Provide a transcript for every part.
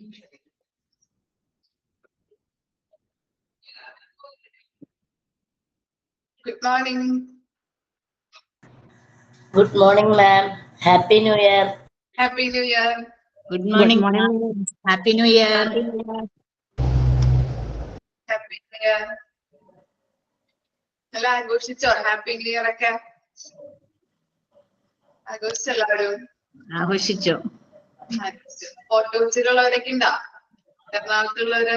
Good morning. Good morning, ma'am. Happy New Year. Happy New Year. Good morning. Happy New Year. Happy New Year. എല്ലാം ആഘോഷിച്ചോ? Happy new year ഒക്കെ ആഘോഷിച്ചോ എല്ലാവരും? ആഘോഷിച്ചോ? ഫോട്ടോച്ചിലുള്ളവരൊക്കെ ഉണ്ടോ? എറണാകുളത്തുള്ളവര്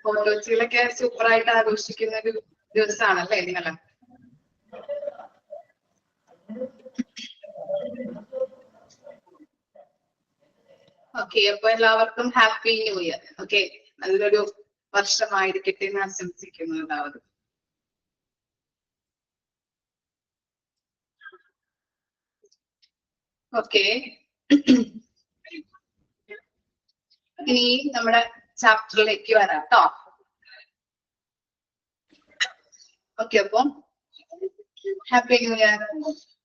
ഫോട്ടോച്ചിലൊക്കെ സൂപ്പറായിട്ട് ആഘോഷിക്കുന്ന ഒരു ദിവസമാണല്ലേ നിങ്ങള്? ഓക്കെ, അപ്പൊ എല്ലാവർക്കും ഹാപ്പി ന്യൂ ഇയർ. ഓക്കെ, നല്ലൊരു വർഷമായിരിക്കട്ടെ എന്ന് ആശംസിക്കുന്നു എല്ലാവരും. ഓക്കെ, ഇനി നമ്മുടെ ചാപ്റ്ററിലേക്ക് വരാം കേട്ടോ. ഓക്കെ, അപ്പൊ ഹാപ്പി ന്യൂ ഇയർ.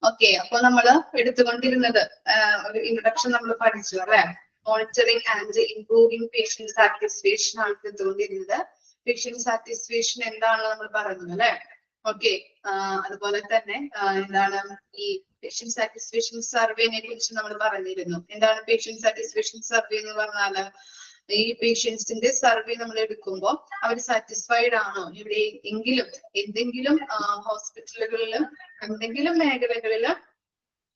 ഓക്കെ, അപ്പൊ നമ്മള് എടുത്തുകൊണ്ടിരുന്നത് ഒരു ഇൻട്രൊഡക്ഷൻ നമ്മൾ പഠിച്ചു അല്ലെ? Monitoring and improving patient satisfaction ആണ് എടുത്തുകൊണ്ടിരുന്നത്. പേഷ്യന്റ് സാറ്റിസ്ഫാക്ഷൻ എന്താണെന്ന് നമ്മൾ പറയുന്നത് അല്ലെ? ഓക്കെ, അതുപോലെ തന്നെ എന്താണ് ഈ പേഷ്യന്റ് സാറ്റിസ്ഫാക്ഷൻ സർവേനെ കുറിച്ച് നമ്മൾ പറഞ്ഞിരുന്നു. എന്താണ് പേഷ്യന്റ് സാറ്റിസ്ഫാക്ഷൻ സർവേ എന്ന് പറഞ്ഞാല്? ഈ പേഷ്യൻസിന്റെ സർവേ നമ്മൾ എടുക്കുമ്പോൾ അവർ സാറ്റിസ്ഫൈഡ് ആണോ, എവിടെയെങ്കിലും എന്തെങ്കിലും ഹോസ്പിറ്റലുകളിലും എന്തെങ്കിലും മേഖലകളിലും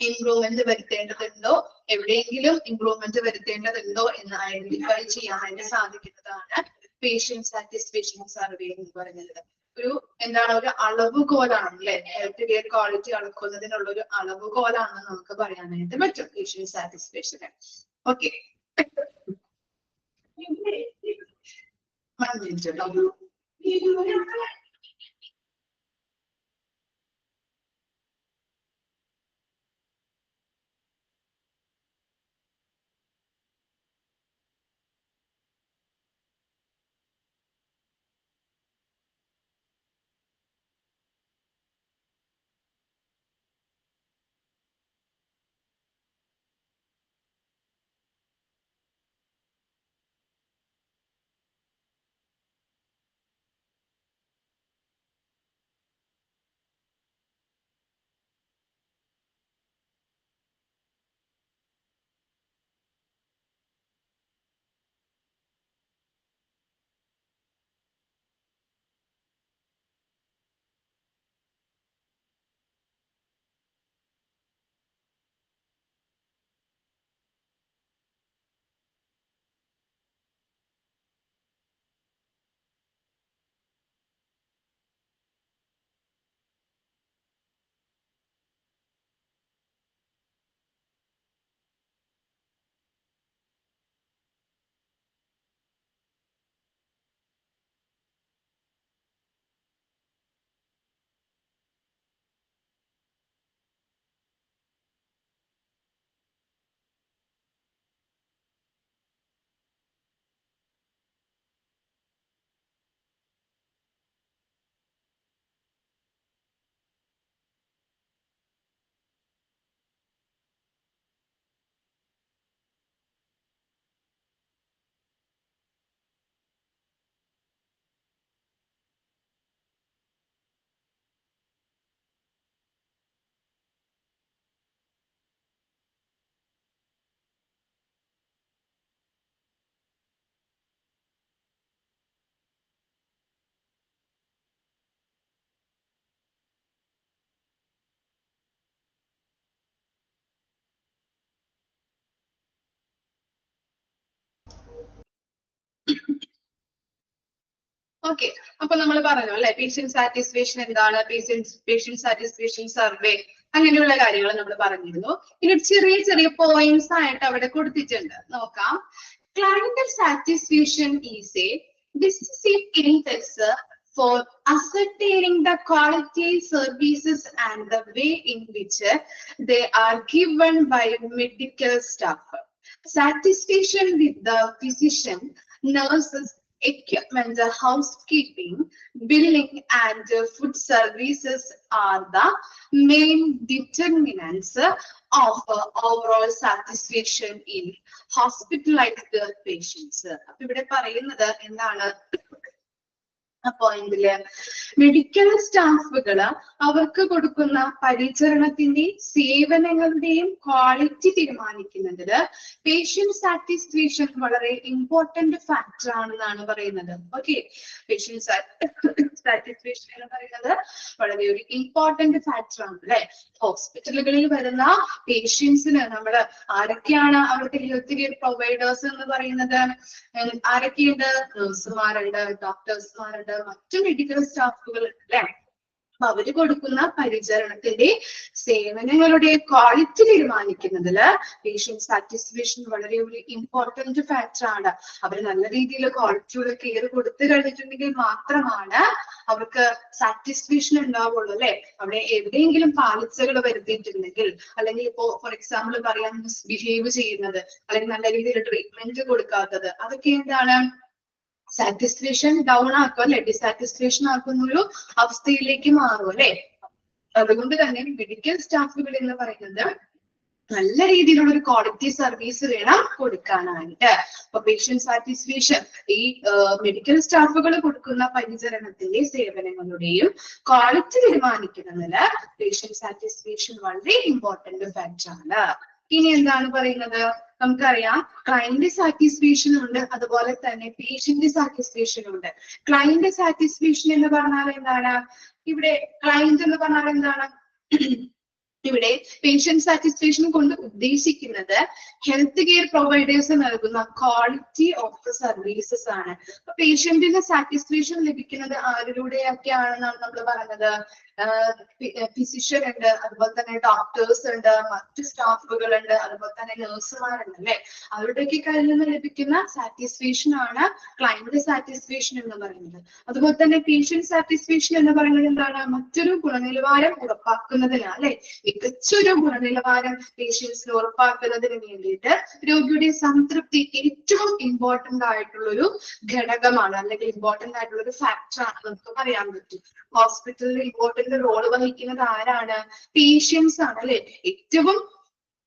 ഇംപ്രൂവ്മെന്റ് വരുത്തേണ്ടതുണ്ടോ, എവിടെയെങ്കിലും ഇംപ്രൂവ്മെന്റ് വരുത്തേണ്ടതുണ്ടോ എന്ന് ഐഡന്റിഫൈ ചെയ്യാനായിട്ട് സാധിക്കുന്നതാണ് പേഷ്യന്റ് സാറ്റിസ്ഫാക്ഷൻ സർവേ എന്ന് പറയുന്നത്. ഒരു എന്താണ്, ഒരു അളവുകോലാണ് അല്ലെ? ഹെൽത്ത് കെയർ ക്വാളിറ്റി അളക്കുന്നതിനുള്ള ഒരു അളവുകോലാണെന്ന് നമുക്ക് പറയാനായിട്ട് പറ്റും പേഷ്യന്റ് സാറ്റിസ്ഫാക്ഷൻ. ഓക്കെ, ഓക്കെ, അപ്പൊ നമ്മൾ പറഞ്ഞു അല്ലെ പേഷ്യന്റ് സാറ്റിസ്ഫാക്ഷൻ എന്താണ്, പേഷ്യന്റ് സാറ്റിസ്ഫാക്ഷൻ സർവേ, അങ്ങനെയുള്ള കാര്യങ്ങൾ നമ്മൾ പറഞ്ഞിരുന്നു. ഇനി ചെറിയ ചെറിയ പോയിന്റ്സ് ആയിട്ട് അവിടെ കൊടുത്തിട്ടുണ്ട്, നോക്കാം. Clientele satisfaction is a decisive indicator for ascertaining the quality services and the way in which they are given by medical staff. Satisfaction with the physician, nurses, equipment, housekeeping, billing and food services are the main determinants of overall satisfaction in hospitalized patients. അപ്പൊ ഇവിടെ പറയുന്നത് എന്താണ്? പോയിന്റില് medical സ്റ്റാഫുകള് അവർക്ക് കൊടുക്കുന്ന പരിചരണത്തിന്റെ സേവനങ്ങളുടെയും quality തീരുമാനിക്കുന്നതില് patient satisfaction വളരെ important factor ആണെന്നാണ് പറയുന്നത്. ഓക്കെ, പേഷ്യന്റ് സാറ്റിസ്ഫാക്ഷൻ എന്ന് പറയുന്നത് വളരെ ഒരു ഇമ്പോർട്ടന്റ് ഫാക്ടർ ആണ് അല്ലെ. ഹോസ്പിറ്റലുകളിൽ വരുന്ന പേഷ്യൻസിന് നമ്മള് ആരൊക്കെയാണ് അവിടുത്തെ ഹെൽത്ത് കെയർ പ്രൊവൈഡേഴ്സ് എന്ന് പറയുന്നത്? ആരൊക്കെയുണ്ട്? നഴ്സുമാരുണ്ട്, ഡോക്ടേഴ്സുമാരുണ്ട്, മറ്റു മെഡിക്കൽ സ്റ്റാഫുകൾ അല്ലെ. അപ്പൊ അവര് കൊടുക്കുന്ന പരിചരണത്തിന്റെ സേവനങ്ങളുടെ ക്വാളിറ്റി തീരുമാനിക്കുന്നതില് പേഷ്യന്റ് സാറ്റിസ്ഫാക്ഷൻ വളരെ ഒരു ഇമ്പോർട്ടന്റ് ഫാക്ടർ ആണ്. അവര് നല്ല രീതിയിൽ ക്വാളിറ്റിയുള്ള കെയർ കൊടുത്തു കഴിഞ്ഞിട്ടുണ്ടെങ്കിൽ മാത്രമാണ് അവർക്ക് സാറ്റിസ്ഫാക്ഷൻ ഉണ്ടാവുള്ളൂ അല്ലെ. അവിടെ എവിടെയെങ്കിലും പാളിച്ചകൾ വരുത്തിയിട്ടുണ്ടെങ്കിൽ, അല്ലെങ്കിൽ ഇപ്പോ ഫോർ എക്സാമ്പിൾ പറയാൻ മിസ്ബിഹേവ് ചെയ്യുന്നത്, അല്ലെങ്കിൽ നല്ല രീതിയിൽ ട്രീറ്റ്മെന്റ് കൊടുക്കാത്തത്, അതൊക്കെ എന്താണ്? സാറ്റിസ്ഫാക്ഷൻ ഡൗൺ ആക്കും അല്ലെ, ഡിസാറ്റിസ്ഫാക്ഷൻ ആക്കുന്ന ഒരു അവസ്ഥയിലേക്ക് മാറും അല്ലെ. അതുകൊണ്ട് തന്നെ മെഡിക്കൽ സ്റ്റാഫുകൾ എന്ന് പറയുന്നത് നല്ല രീതിയിലുള്ള ഒരു ക്വാളിറ്റി സർവീസ് വേണം കൊടുക്കാനായിട്ട്. അപ്പൊ പേഷ്യന്റ് സാറ്റിസ്ഫാക്ഷൻ ഈ മെഡിക്കൽ സ്റ്റാഫുകൾ കൊടുക്കുന്ന പരിചരണത്തിന്റെ സേവനങ്ങളുടെയും ക്വാളിറ്റി തീരുമാനിക്കുന്നതില് പേഷ്യന്റ് സാറ്റിസ്ഫാക്ഷൻ വളരെ ഇമ്പോർട്ടന്റ് ഫാക്ടർ ആണ്. ഇനി എന്താണ് പറയുന്നത്? നമുക്കറിയാം ക്ലയന്റ് സാറ്റിസ്ഫാക്ഷൻ ഉണ്ട്, അതുപോലെ തന്നെ പേഷ്യന്റ് സാറ്റിസ്ഫാക്ഷൻ ഉണ്ട്. ക്ലയന്റ് സാറ്റിസ്ഫാക്ഷൻ എന്ന് പറഞ്ഞാൽ എന്താണ്? ഇവിടെ ക്ലയന്റ് എന്ന് പറഞ്ഞാൽ എന്താണ്? ഇവിടെ പേഷ്യന്റ് സാറ്റിസ്ഫാക്ഷൻ കൊണ്ട് ഉദ്ദേശിക്കുന്നത് ഹെൽത്ത് കെയർ പ്രൊവൈഡേഴ്സ് നൽകുന്ന ക്വാളിറ്റി ഓഫ് സർവീസസ് ആണ്. അപ്പൊ പേഷ്യന്റിന് സാറ്റിസ്ഫാക്ഷൻ ലഭിക്കുന്നത് ആരിലൂടെയൊക്കെയാണെന്നാണ് നമ്മൾ പറഞ്ഞത്? ഫിസിഷ്യൻ ഉണ്ട്, അതുപോലെ തന്നെ ഡോക്ടേഴ്സ് ഉണ്ട്, മറ്റു സ്റ്റാഫുകൾ ഉണ്ട്, അതുപോലെ തന്നെ നഴ്സുമാരുണ്ട് അല്ലെ. അവരുടെയൊക്കെ കയ്യിൽ നിന്ന് ലഭിക്കുന്ന സാറ്റിസ്ഫാക്ഷൻ ആണ് ക്ലയന്റ് സാറ്റിസ്ഫാക്ഷൻ എന്ന് പറയുന്നത്. അതുപോലെ തന്നെ പേഷ്യന്റ് സാറ്റിസ്ഫാക്ഷൻ എന്ന് പറയുന്നത് എന്താണ്? മറ്റൊരു ഗുണനിലവാരം ഉറപ്പാക്കുന്നതിനാണ് അല്ലെ. മികച്ചൊരു ഗുണനിലവാരം പേഷ്യൻസിന് ഉറപ്പാക്കുന്നതിന് വേണ്ടിയിട്ട് രോഗിയുടെ സംതൃപ്തി ഏറ്റവും ഇമ്പോർട്ടന്റ് ആയിട്ടുള്ള ഒരു ഘടകമാണ്, അല്ലെങ്കിൽ ഇമ്പോർട്ടന്റ് ആയിട്ടുള്ള ഒരു ഫാക്ടർ ആണ് നമുക്ക് പറയാൻ പറ്റും. ഹോസ്പിറ്റലിൽ ഇമ്പോർട്ടന്റ് റോൾ വഹിക്കുന്നത് ആരാണ്? പേഷ്യൻസ് ആണ് അല്ലെ. ഏറ്റവും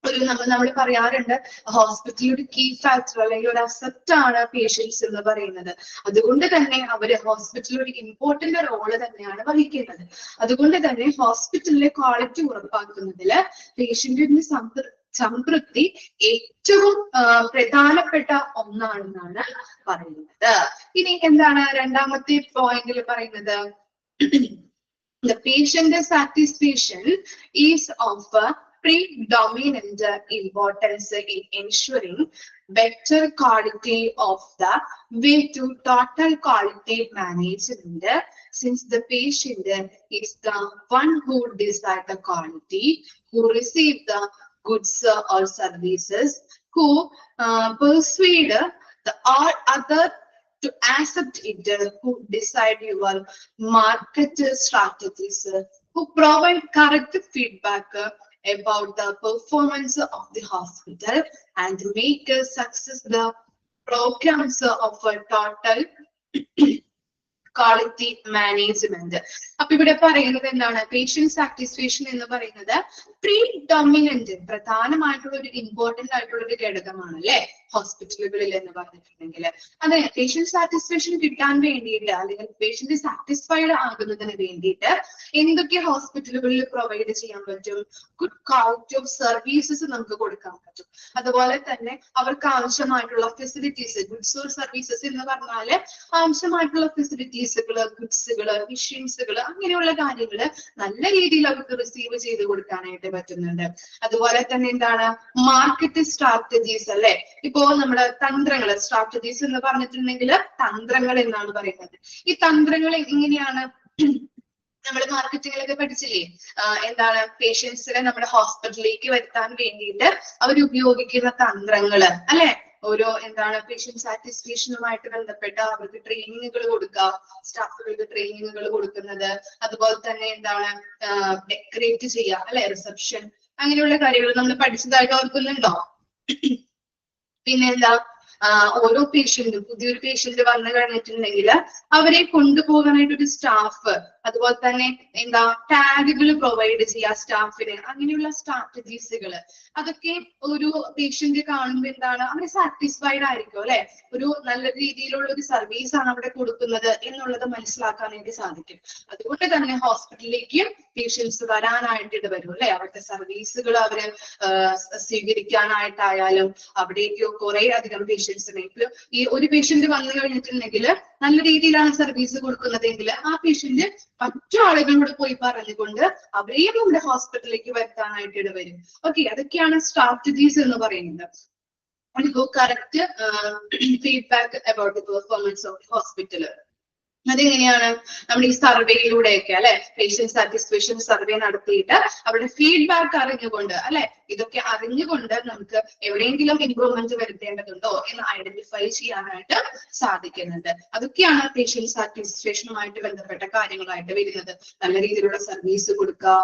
ഒരു നമ്മൾ പറയാറുണ്ട് ഹോസ്പിറ്റലിൽ ഒരു കീ ഫാക്ടർ അല്ലെങ്കിൽ ഒരു അസറ്റ് ആണ് പേഷ്യൻസ് എന്ന് പറയുന്നത്. അതുകൊണ്ട് തന്നെ അവര് ഹോസ്പിറ്റലിൽ ഒരു ഇമ്പോർട്ടന്റ് റോള് തന്നെയാണ് വഹിക്കുന്നത്. അതുകൊണ്ട് തന്നെ ഹോസ്പിറ്റലിലെ ക്വാളിറ്റി ഉറപ്പാക്കുന്നതില് പേഷ്യന്റിന്റെ സംതൃപ്തി ഏറ്റവും പ്രധാനപ്പെട്ട ഒന്നാണെന്നാണ് പറയുന്നത്. ഇനി എന്താണ് രണ്ടാമത്തെ പോയിന്റിൽ പറയുന്നത്? The patient satisfaction is of predominant importance in ensuring better quality of the way to total quality management, since the patient is the one who decides the quality, who receives the goods or services, who persuade the other to accept it, who decide your market strategies, who provide correct feedback about the performance of the hospital, and make success the programs of a total quality management. അപ്പൊ ഇവിടെ പറയുന്നത് എന്താണ്? Patient satisfaction എന്ന് പറയുന്നത് പ്രീഡോമിനന്റ് പ്രധാനമായിട്ടുള്ള ഒരു important ആയിട്ടുള്ള ഒരു ഘടകമാണ് അല്ലെ ഹോസ്പിറ്റലുകളിൽ എന്ന് പറഞ്ഞിട്ടുണ്ടെങ്കിൽ. അതെ, പേഷ്യന്റ് സാറ്റിസ്ഫാക്ഷൻ കിട്ടാൻ വേണ്ടിയിട്ട് അല്ലെങ്കിൽ പേഷ്യന്റ് സാറ്റിസ്ഫൈഡ് ആകുന്നതിന് വേണ്ടിയിട്ട് എന്തൊക്കെ ഹോസ്പിറ്റലുകളിൽ പ്രൊവൈഡ് ചെയ്യാൻ പറ്റും? ഗുഡ് ക്വാളിറ്റി ഓഫ് സർവീസസ് നമുക്ക് കൊടുക്കാൻ പറ്റും. അതുപോലെ തന്നെ അവർക്ക് ആവശ്യമായിട്ടുള്ള ഫെസിലിറ്റീസ്, ഗുഡ്സ് ഓർ സർവീസസ് എന്ന് പറഞ്ഞാല് ആവശ്യമായിട്ടുള്ള ഫെസിലിറ്റീസുകള്, ഗുഡ്സുകള്, മെഷീൻസുകള്, അങ്ങനെയുള്ള കാര്യങ്ങള് നല്ല രീതിയിൽ അവർക്ക് റിസീവ് ചെയ്ത് കൊടുക്കാനായിട്ട് പറ്റുന്നുണ്ട്. അതുപോലെ തന്നെ എന്താണ്? മാർക്കറ്റ് സ്ട്രാറ്റജീസ് അല്ലെ. ഇപ്പോ നമ്മുടെ തന്ത്രങ്ങൾ, സ്ട്രാറ്റജീസ് എന്ന് പറഞ്ഞിട്ടുണ്ടെങ്കിൽ തന്ത്രങ്ങൾ എന്നാണ് പറയുന്നത്. ഈ തന്ത്രങ്ങൾ എങ്ങനെയാണ്? നമ്മൾ മാർക്കറ്റിങ്ങിലൊക്കെ പഠിച്ചില്ലേ? എന്താണ്? പേഷ്യൻസിനെ നമ്മുടെ ഹോസ്പിറ്റലിലേക്ക് വരുത്താൻ വേണ്ടിയിട്ട് അവർ ഉപയോഗിക്കുന്ന തന്ത്രങ്ങള് അല്ലെ. ഓരോ എന്താണ് പേഷ്യന്റ് സാറ്റിസ്ഫാക്ഷനുമായിട്ട് ബന്ധപ്പെട്ട അവർക്ക് ട്രെയിനിങ്ങുകൾ കൊടുക്കുക, സ്റ്റാഫുകൾക്ക് ട്രെയിനിങ്ങുകൾ കൊടുക്കുന്നത്, അതുപോലെ തന്നെ എന്താണ് ഡെക്കറേറ്റ് ചെയ്യുക അല്ലെ, റിസപ്ഷൻ, അങ്ങനെയുള്ള കാര്യങ്ങൾ നമ്മൾ പഠിച്ചതായിട്ട് ഓർക്കുന്നുണ്ടോ? പിന്നെ എന്താ ഓരോ പേഷ്യന്റും പുതിയൊരു പേഷ്യന്റ് വന്നു കഴിഞ്ഞിട്ടുണ്ടെങ്കിൽ അവരെ കൊണ്ടുപോകാനായിട്ട് ഒരു സ്റ്റാഫ്, അതുപോലെ തന്നെ എന്താ ടാഗുകൾ പ്രൊവൈഡ് ചെയ്യുക സ്റ്റാഫിന്, അങ്ങനെയുള്ള സ്ട്രാറ്റജീസുകൾ, അതൊക്കെ ഒരു പേഷ്യന്റ് കാണുമ്പോൾ എന്താണ് അവരെ സാറ്റിസ്ഫൈഡ് ആയിരിക്കും അല്ലെ, ഒരു നല്ല രീതിയിലുള്ള ഒരു സർവീസ് ആണ് അവിടെ കൊടുക്കുന്നത് എന്നുള്ളത് മനസ്സിലാക്കാനായിട്ട് സാധിക്കും. അതുകൊണ്ട് തന്നെ ഹോസ്പിറ്റലിലേക്ക് പേഷ്യൻസ് വരാനായിട്ട് ഇടവരും അല്ലെ, അവരുടെ സർവീസുകൾ അവര് സ്വീകരിക്കാനായിട്ടായാലും അവിടേക്ക് കുറെ അധികം പേഷ്യൻസിനെ, ഇപ്പൊ ഈ ഒരു പേഷ്യന്റ് വന്നു കഴിഞ്ഞിട്ടുണ്ടെങ്കിൽ നല്ല രീതിയിലാണ് സർവീസ് കൊടുക്കുന്നതെങ്കിൽ ആ പേഷ്യന്റ് മറ്റു ആളുകളോട് പോയി പറഞ്ഞുകൊണ്ട് അവരെയും നമ്മുടെ ഹോസ്പിറ്റലിലേക്ക് വരുത്താനായിട്ട് ഇടവരും. ഓക്കെ, അതൊക്കെയാണ് സ്ട്രാറ്റജീസ് എന്ന് പറയുന്നത്. Correct feedback about the performance of hospital. അതെങ്ങനെയാണ്? നമ്മുടെ ഈ സർവേയിലൂടെയൊക്കെ അല്ലെ, പേഷ്യന്റ് സാറ്റിസ്ഫാക്ഷൻ സർവേ നടത്തിയിട്ട് അവരുടെ ഫീഡ്ബാക്ക് അറിഞ്ഞുകൊണ്ട് അല്ലെ, ഇതൊക്കെ അറിഞ്ഞുകൊണ്ട് നമുക്ക് എവിടെയെങ്കിലും ഇംപ്രൂവ്മെന്റ് വരുത്തേണ്ടതുണ്ടോ എന്ന് ഐഡന്റിഫൈ ചെയ്യാനായിട്ട് സാധിക്കുന്നുണ്ട്. അതൊക്കെയാണ് പേഷ്യന്റ് സാറ്റിസ്ഫാക്ഷനുമായിട്ട് ബന്ധപ്പെട്ട കാര്യങ്ങളായിട്ട് വരുന്നത്. നല്ല രീതിയിലുള്ള സർവീസ് കൊടുക്കുക,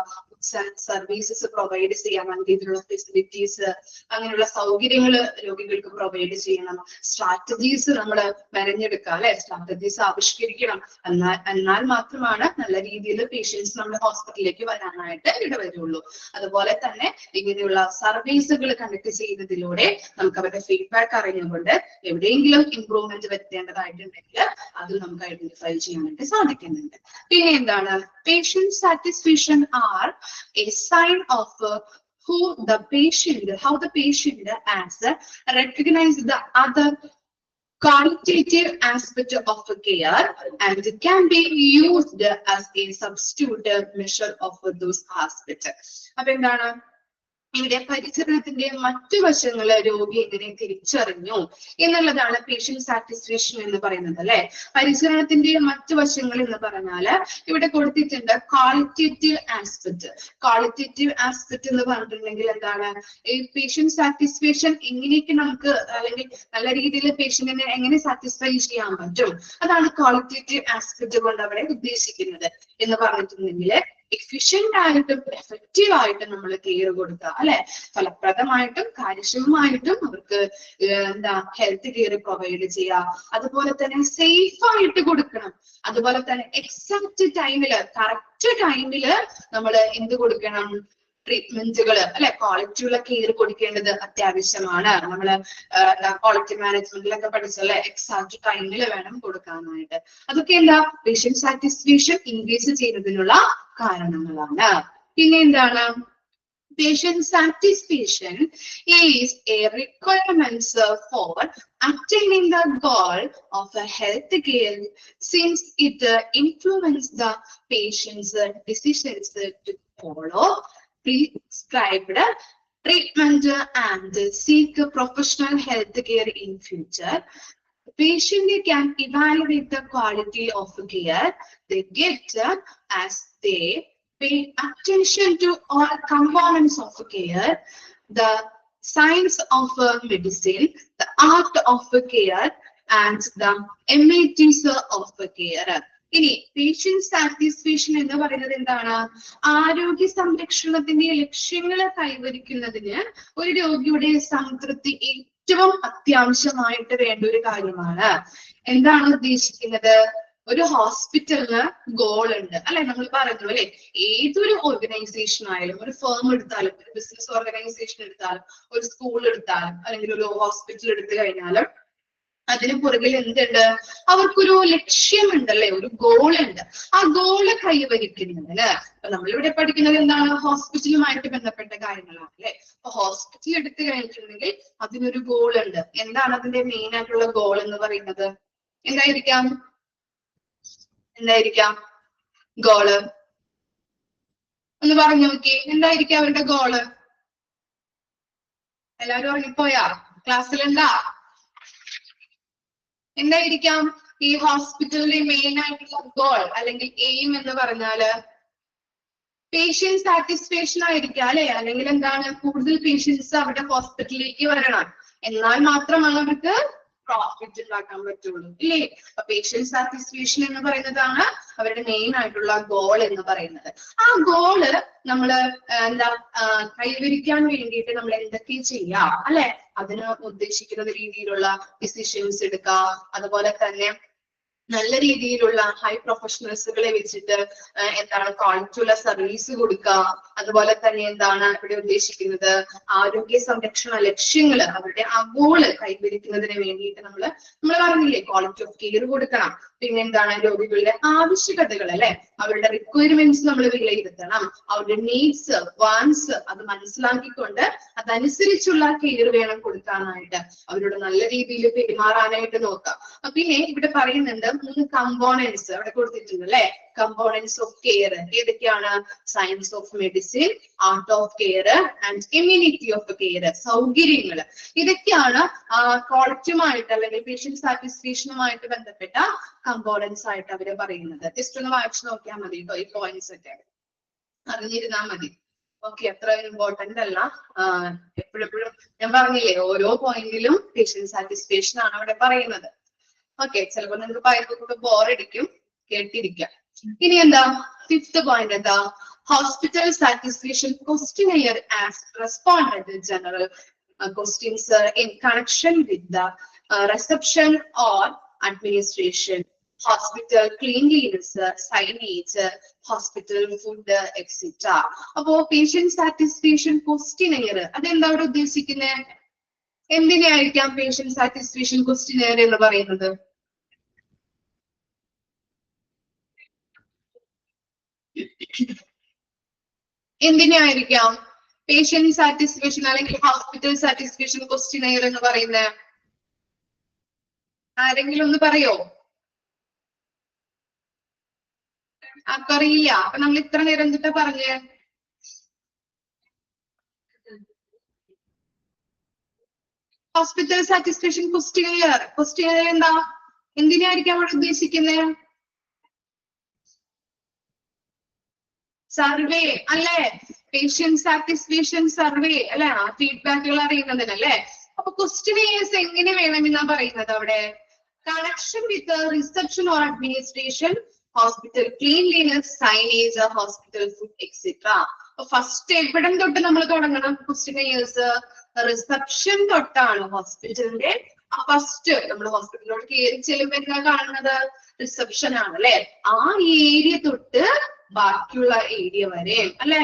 സർവീസസ് പ്രൊവൈഡ് ചെയ്യാൻ, നല്ല രീതിയിലുള്ള ഫെസിലിറ്റീസ്, അങ്ങനെയുള്ള സൗകര്യങ്ങൾ രോഗികൾക്ക് പ്രൊവൈഡ് ചെയ്യണം. സ്ട്രാറ്റജീസ് നമ്മൾ മെനഞ്ഞെടുക്കുക അല്ലെ, സ്ട്രാറ്റജീസ് ആവിഷ്കരിക്കണം. എന്നാൽ മാത്രമാണ് നല്ല രീതിയിൽ പേഷ്യൻസ് നമ്മുടെ ഹോസ്പിറ്റലിലേക്ക് വരാനായിട്ട് ഇടവരുള്ളൂ. അതുപോലെ തന്നെ ഇങ്ങനെയുള്ള സർവീസുകൾ കണ്ടക്ട് ചെയ്യുന്നതിലൂടെ നമുക്ക് അവരുടെ ഫീഡ്ബാക്ക് അറിഞ്ഞുകൊണ്ട് എവിടെയെങ്കിലും ഇംപ്രൂവ്മെന്റ് വരുത്തേണ്ടതായിട്ടുണ്ടെങ്കിൽ അത് നമുക്ക് ഐഡന്റിഫൈ ചെയ്യാനായിട്ട് സാധിക്കുന്നുണ്ട്. പിന്നെ എന്താണ്? Patient satisfaction are a sign of how the patient has recognized the other qualitative aspect of care and can be used as a substitute measure of those aspects. അപ്പൊ എന്താണ് ഇവിടെ പരിചരണത്തിന്റെ മറ്റു വശങ്ങള് രോഗി എങ്ങനെ തിരിച്ചറിഞ്ഞു എന്നുള്ളതാണ് പേഷ്യന്റ് സാറ്റിസ്ഫാക്ഷൻ എന്ന് പറയുന്നത് അല്ലെ. പരിചരണത്തിന്റെ മറ്റു വശങ്ങൾ എന്ന് പറഞ്ഞാല് ഇവിടെ കൊടുത്തിട്ടുണ്ട് ക്വാളിറ്റേറ്റീവ് ആസ്പെക്ട്. ക്വാളിറ്റേറ്റീവ് ആസ്പെക്ട് എന്ന് പറഞ്ഞിട്ടുണ്ടെങ്കിൽ എന്താണ്? ഈ പേഷ്യന്റ് സാറ്റിസ്ഫാക്ഷൻ എങ്ങനെയൊക്കെ നമുക്ക് അല്ലെങ്കിൽ നല്ല രീതിയിൽ പേഷ്യന്റിനെ എങ്ങനെ സാറ്റിസ്ഫൈ ചെയ്യാൻ പറ്റും, അതാണ് ക്വാളിറ്റേറ്റീവ് ആസ്പെക്ട് കൊണ്ട് അവിടെ ഉദ്ദേശിക്കുന്നത്. എന്ന് പറഞ്ഞിട്ടുണ്ടെങ്കിൽ എഫിഷ്യന്റ് ആയിട്ടും എഫക്റ്റീവ് ആയിട്ടും നമ്മൾ കെയർ കൊടുക്കുക അല്ലെ, ഫലപ്രദമായിട്ടും കാര്യക്ഷമമായിട്ടും അവർക്ക് എന്താ ഹെൽത്ത് കെയർ പ്രൊവൈഡ് ചെയ്യുക. അതുപോലെ തന്നെ സേഫ് ആയിട്ട് കൊടുക്കണം. അതുപോലെ തന്നെ എക്സാക്ട് ടൈമില്, കറക്റ്റ് ടൈമില് നമ്മൾ എന്ത് കൊടുക്കണം? ട്രീറ്റ്മെന്റുകൾ അല്ലെ, ക്വാളിറ്റിയുള്ള കെയർ കൊടുക്കേണ്ടത് അത്യാവശ്യമാണ്. നമ്മള് ക്വാളിറ്റി മാനേജ്മെന്റിലൊക്കെ പഠിച്ചല്ലേ, എക്സാക്ട് ടൈമിൽ വേണം കൊടുക്കാനായിട്ട്. അതൊക്കെ എന്താ? പേഷ്യന്റ് സാറ്റിസ്ഫാക്ഷൻ ഇൻക്രീസ് ചെയ്യുന്നതിനുള്ള കാരണങ്ങളാണ്. പിന്നെ എന്താണ്? Patient satisfaction is a requirement for attaining the goal of a health care, since it influences the patient's decisions to follow prescribed treatment and seek professional health care in future. The patient can evaluate the quality of care they get as they pay attention to all components of care, the science of medicine, the art of care, and the amenities of care. ഇനി patient satisfaction എന്ന് പറയുന്നത് എന്താണ്? ആരോഗ്യ സംരക്ഷണത്തിന്റെ ലക്ഷ്യങ്ങളെ കൈവരിക്കുന്നതിന് ഒരു രോഗിയുടെ സംതൃപ്തി ഏറ്റവും അത്യാവശ്യമായിട്ട് വേണ്ട ഒരു കാര്യമാണ്. എന്താണ് ഉദ്ദേശിക്കുന്നത്? ഒരു ഹോസ്പിറ്റലിന് ഗോൾ ഉണ്ട് അല്ലെ, നമ്മൾ പറഞ്ഞു അല്ലെ, ഏതൊരു ഓർഗനൈസേഷൻ ആയാലും, ഒരു ഫേം എടുത്താലും, ഒരു ബിസിനസ് ഓർഗനൈസേഷൻ എടുത്താലും, ഒരു സ്കൂൾ എടുത്താലും, അല്ലെങ്കിൽ ഒരു ഹോസ്പിറ്റൽ എടുത്തു കഴിഞ്ഞാലും അതിന് പുറകിൽ എന്തുണ്ട്? അവർക്കൊരു ലക്ഷ്യമുണ്ടല്ലേ, ഒരു ഗോൾ ഉണ്ട്. ആ ഗോള് കൈവരിക്കുന്നതിന് അപ്പൊ നമ്മളിവിടെ പഠിക്കുന്നത് എന്താണ്? ഹോസ്പിറ്റലുമായിട്ട് ബന്ധപ്പെട്ട കാര്യങ്ങളാണ് അല്ലെ. അപ്പൊ ഹോസ്പിറ്റൽ എടുത്തു കഴിഞ്ഞിട്ടുണ്ടെങ്കിൽ അതിനൊരു ഗോൾ ഉണ്ട്. എന്താണ് അതിന്റെ മെയിൻ ആയിട്ടുള്ള ഗോൾ എന്ന് പറയുന്നത്? എന്തായിരിക്കാം? ഗോള് ഒന്ന് പറഞ്ഞു നോക്കി. എന്തായിരിക്കും അവരുടെ ഗോള്? എല്ലാവരും ഉറങ്ങിപ്പോയാ? ക്ലാസ്സിലുണ്ടാ? എന്തായിരിക്കാം ഈ ഹോസ്പിറ്റലിന്റെ മെയിൻ ആയിട്ടുള്ള ഗോൾ അല്ലെങ്കിൽ എയിം എന്ന് പറഞ്ഞാല്? പേഷ്യന്റ് സാറ്റിസ്ഫാക്ഷൻ ആയിരിക്കാം അല്ലെ, അല്ലെങ്കിൽ എന്താണ്? കൂടുതൽ പേഷ്യൻസ് അവിടെ ഹോസ്പിറ്റലിലേക്ക് വരണം, എന്നാൽ മാത്രമാണ് അവർക്ക് പ്രോഫിറ്റ് ഉണ്ടാക്കാൻ പറ്റുള്ളൂ ഇല്ലേ? അപ്പൊ പേഷ്യന്റ് സാറ്റിസ്ഫാക്ഷൻ എന്ന് പറയുന്നതാണ് അവരുടെ മെയിൻ ആയിട്ടുള്ള ഗോൾ എന്ന് പറയുന്നത്. ആ ഗോള് നമ്മള് കൈവരിക്കാൻ വേണ്ടിയിട്ട് നമ്മൾ എന്തൊക്കെ ചെയ്യാം അല്ലെ? അതിന് ഉദ്ദേശിക്കുന്ന രീതിയിലുള്ള ഡിസിഷൻസ് എടുക്കുക. അതുപോലെ തന്നെ നല്ല രീതിയിലുള്ള ഹൈ പ്രൊഫഷണൽസുകളെ വെച്ചിട്ട് ക്വാളിറ്റിയുള്ള സർവീസ് കൊടുക്കുക. അതുപോലെ തന്നെ ഇവിടെ ഉദ്ദേശിക്കുന്നത് ആരോഗ്യ സംരക്ഷണ ലക്ഷ്യങ്ങൾ അവരുടെ ആ ഗോള് കൈവരിക്കുന്നതിന് വേണ്ടിയിട്ട് നമ്മൾ പറഞ്ഞില്ലേ ക്വാളിറ്റി ഓഫ് കെയർ കൊടുക്കണം. പിന്നെ രോഗികളുടെ ആവശ്യകതകൾ അല്ലെ, അവരുടെ റിക്വയർമെന്റ്സ് നമ്മൾ വിലയിരുത്തണം. അവരുടെ നീഡ്സ് വാൻസ് അത് മനസ്സിലാക്കിക്കൊണ്ട് അതനുസരിച്ചുള്ള കെയർ വേണം കൊടുക്കാനായിട്ട്. അവരോട് നല്ല രീതിയിൽ പെരുമാറാനായിട്ട് നോക്കാം. പിന്നെ ഇവിടെ പറയുന്നുണ്ട് 3 കമ്പോണൻസ് അവിടെ കൊടുത്തിട്ടുണ്ട് അല്ലെ. കമ്പോണൻസ് ഓഫ് കെയർ ഏതൊക്കെയാണ്? Science of medicine, art of care and immunity of care. സൗകര്യങ്ങൾ ഇതൊക്കെയാണ് ക്വാളിറ്റിയുമായിട്ട് അല്ലെങ്കിൽ പേഷ്യന്റ് സാറ്റിസ്ഫാക്ഷനുമായിട്ട് ബന്ധപ്പെട്ട കമ്പോണൻസ് ആയിട്ട് അവര് പറയുന്നത്. ജസ്റ്റ് ഒന്ന് വായിച്ചു നോക്കിയാൽ മതി കേട്ടോ. ഈ പോയിന്റ്സ് ഒക്കെ അറിഞ്ഞിരുന്നാൽ മതി. ഓക്കെ, അത്ര ഇമ്പോർട്ടന്റ് അല്ല. എപ്പോഴെപ്പോഴും ഞാൻ പറഞ്ഞില്ലേ ഓരോ പോയിന്റിലും പേഷ്യന്റ് സാറ്റിസ്ഫാക്ഷൻ ആണ് അവിടെ പറയുന്നത്. ഓക്കെ, ചിലപ്പോൾ നിങ്ങൾക്ക് പറയുമ്പോൾ ബോറടിക്കും, കേട്ടിരിക്കാം. ഇനി fifth point hospital satisfaction questionnaire as respondent general questions in connection with the reception or administration, hospital cleanliness, signage, hospital food, etc. അപ്പോ പേഷ്യന്റ് സാറ്റിസ്ഫാക്ഷൻ ക്വസ്റ്റ്യനെയർ അതെന്താ അവിടെ ഉദ്ദേശിക്കുന്നത്? എന്തിനായിരിക്കാം പേഷ്യന്റ് സാറ്റിസ്ഫാക്ഷൻ ക്വസ്റ്റ്യനെയർ എന്ന് പറയുന്നത്? എന്തിനായിരിക്കാം പേഷ്യന്റ് സാറ്റിസ്ഫാക്ഷൻ അല്ലെങ്കിൽ ഹോസ്പിറ്റൽ സാറ്റിസ്ഫാക്ഷൻ ക്വസ്റ്റ്യനെയർ എന്ന് പറയുന്നത്? ആരെങ്കിലും ഒന്ന് പറയോ? അറിയില്ല. അപ്പൊ നമ്മൾ ഇത്ര നേരം എന്തിട്ടാ പറഞ്ഞേ? ഹോസ്പിറ്റൽ സാറ്റിസ്ഫാക്ഷൻ ക്വസ്റ്റ്യനെയർ എന്തിനായിരിക്കും അവിടെ ഉദ്ദേശിക്കുന്നത്? സർവേ അല്ലെ? പേഷ്യന്റ് സാറ്റിസ്ഫാക്ഷൻ സർവേ അല്ലെ? ആ ഫീഡ്ബാക്കുകൾ അറിയുന്നതിനല്ലേ. അപ്പൊ ക്വസ്റ്റ്യനെയേഴ്സ് എങ്ങനെ വേണമെന്നാ പറയുന്നത് അവിടെ? Connection with reception or administration, hospital cleanliness, signage, hospital food, etc. First എവിടം തൊട്ട് നമ്മൾ തുടങ്ങണം ക്വസ്റ്റ്യനെയേഴ്സ്? റിസപ്ഷൻ തൊട്ടാണ്. ഹോസ്പിറ്റലിന്റെ ഫസ്റ്റ് നമ്മൾ ഹോസ്പിറ്റലിലോട്ട് കയറി ചെല്ലുമ്പോൾ എന്താ കാണുന്നത്? റിസപ്ഷൻ ആണ് അല്ലെ? ആ ഏരിയ തൊട്ട് ബാക്കിയുള്ള ഏരിയ വരെ അല്ലെ?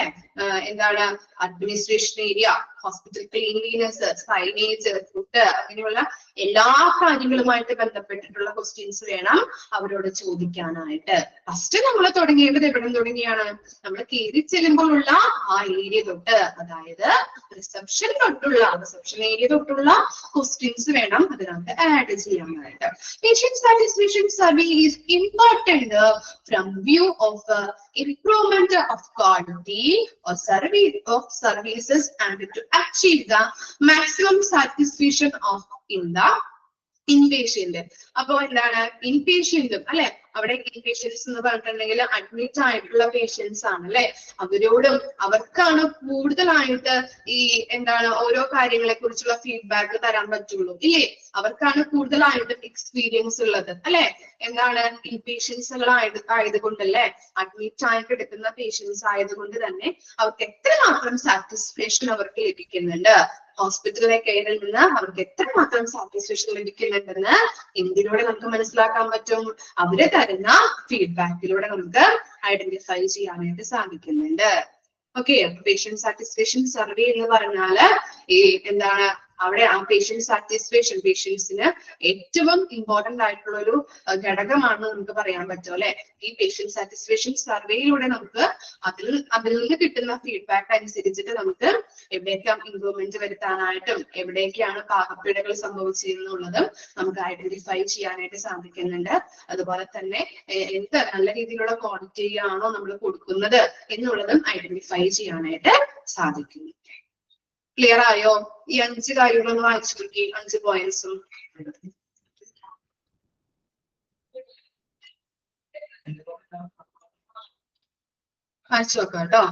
Administration area, hospital cleanliness, signage, food, അങ്ങനെയുള്ള എല്ലാ കാര്യങ്ങളുമായിട്ട് ബന്ധപ്പെട്ടിട്ടുള്ള ക്വസ്റ്റ്യൻസ് വേണം അവരോട് ചോദിക്കാനായിട്ട്. ഫസ്റ്റ് നമ്മൾ തുടങ്ങേണ്ടത് എവിടെ തുടങ്ങിയാണ്? നമ്മൾ കയറി ചെല്ലുമ്പോഴുള്ള ആ ഏരിയ തൊട്ട്, അതായത് റിസപ്ഷൻ ഏരിയ തൊട്ടുള്ള ക്വസ്റ്റ്യൻസ് വേണം അതിനകത്ത് ആഡ് ചെയ്യാനായിട്ട്. Patient satisfaction survey is important from view of improvement of quality or services and to achieve the maximum satisfaction of in the inpatient. അപ്പൊ ഇൻപേഷ്യന്റും അല്ലെ? അവിടെ ഇൻപേഷ്യൻസ് എന്ന് പറഞ്ഞിട്ടുണ്ടെങ്കിൽ അഡ്മിറ്റ് ആയിട്ടുള്ള പേഷ്യൻസ് ആണ് അല്ലെ? അവർക്കാണ് കൂടുതലായിട്ട് ഈ ഓരോ കാര്യങ്ങളെ കുറിച്ചുള്ള ഫീഡ്ബാക്ക് തരാൻ പറ്റുള്ളൂ ഇല്ലേ? അവർക്കാണ് കൂടുതലായിട്ടും എക്സ്പീരിയൻസ് ഉള്ളത് അല്ലെ? ആയതുകൊണ്ടല്ലേ, അഡ്മിറ്റ് ആയിട്ട് എടുക്കുന്ന പേഷ്യൻസ് ആയതുകൊണ്ട് തന്നെ അവർക്ക് എത്രമാത്രം സാറ്റിസ്ഫാക്ഷൻ അവർക്ക് ലഭിക്കുന്നുണ്ട്, ഹോസ്പിറ്റലിലെ കെയറിൽ നിന്ന് അവർക്ക് എത്രമാത്രം സാറ്റിസ്ഫാക്ഷൻ ലഭിക്കുന്നുണ്ടെന്ന് എന്തിലൂടെ നമുക്ക് മനസ്സിലാക്കാൻ പറ്റും? അവര് തരുന്ന ഫീഡ്ബാക്കിലൂടെ നമുക്ക് ഐഡന്റിഫൈ ചെയ്യാനായിട്ട് സാധിക്കുന്നുണ്ട്. ഓക്കെ, പേഷ്യന്റ് സാറ്റിസ്ഫാക്ഷൻ സർവേ എന്ന് പറഞ്ഞാല് അവിടെ ആ പേഷ്യന്റ് സാറ്റിസ്ഫാക്ഷൻ പേഷ്യൻസിന് ഏറ്റവും ഇമ്പോർട്ടന്റ് ആയിട്ടുള്ള ഒരു ഘടകമാണെന്ന് നമുക്ക് പറയാൻ പറ്റും അല്ലെ? ഈ പേഷ്യന്റ് സാറ്റിസ്ഫാക്ഷൻ സർവേയിലൂടെ നമുക്ക് അതിൽ നിന്ന് കിട്ടുന്ന ഫീഡ്ബാക്ക് അനുസരിച്ചിട്ട് നമുക്ക് എവിടേക്കാണ് ഇംപ്രൂവ്മെന്റ് വരുത്താനായിട്ടും എവിടേക്കാണ് പാകപ്പിഴകൾ സംഭവിച്ചിരുന്നുള്ളതും നമുക്ക് ഐഡന്റിഫൈ ചെയ്യാനായിട്ട് സാധിക്കുന്നുണ്ട്. അതുപോലെ തന്നെ എന്ത് നല്ല രീതിയിലുള്ള ക്വാളിറ്റി ആണോ നമ്മൾ കൊടുക്കുന്നത് എന്നുള്ളതും ഐഡന്റിഫൈ ചെയ്യാനായിട്ട് സാധിക്കുന്നു. ക്ലിയർ ആയോ? ഈ 5 കാര്യങ്ങളൊന്ന് വായിച്ചു നോക്കി, 5 പോയിന്റ്സും. വായിച്ചു നോക്കാം കേട്ടോ.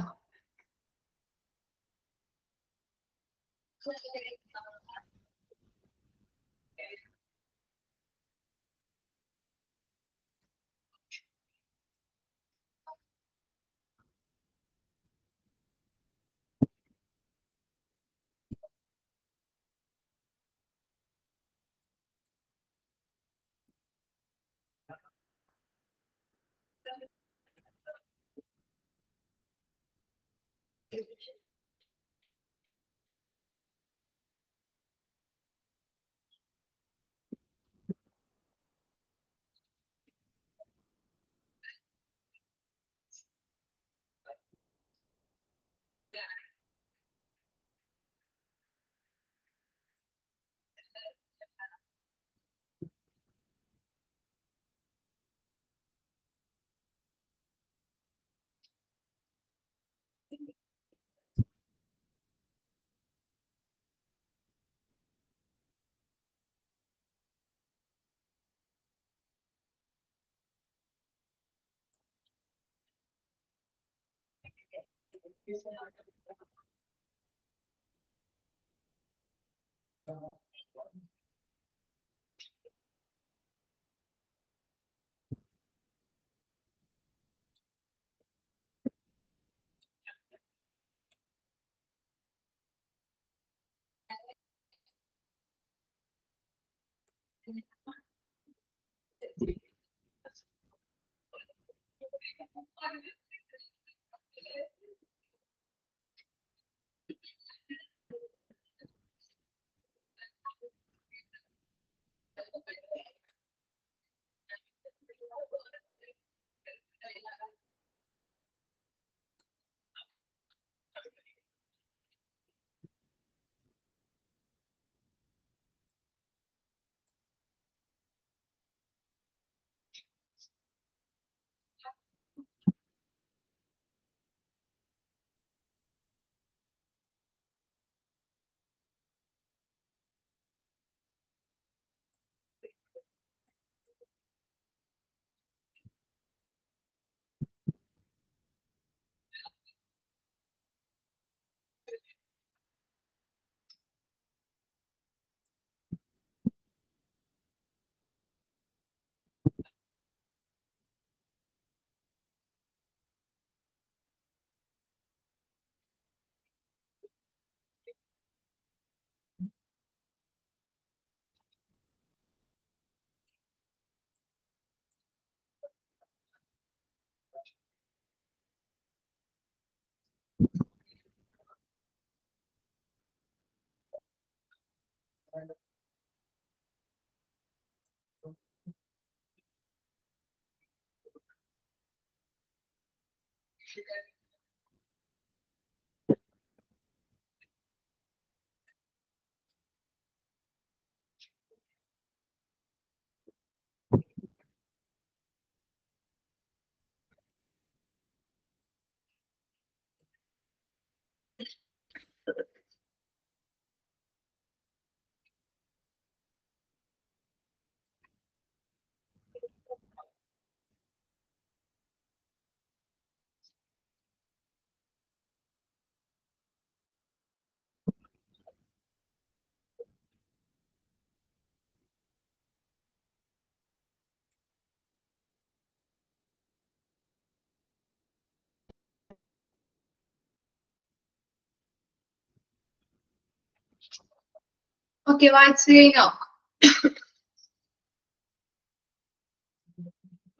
Okay, വായിച്ചു കഴിഞ്ഞോ?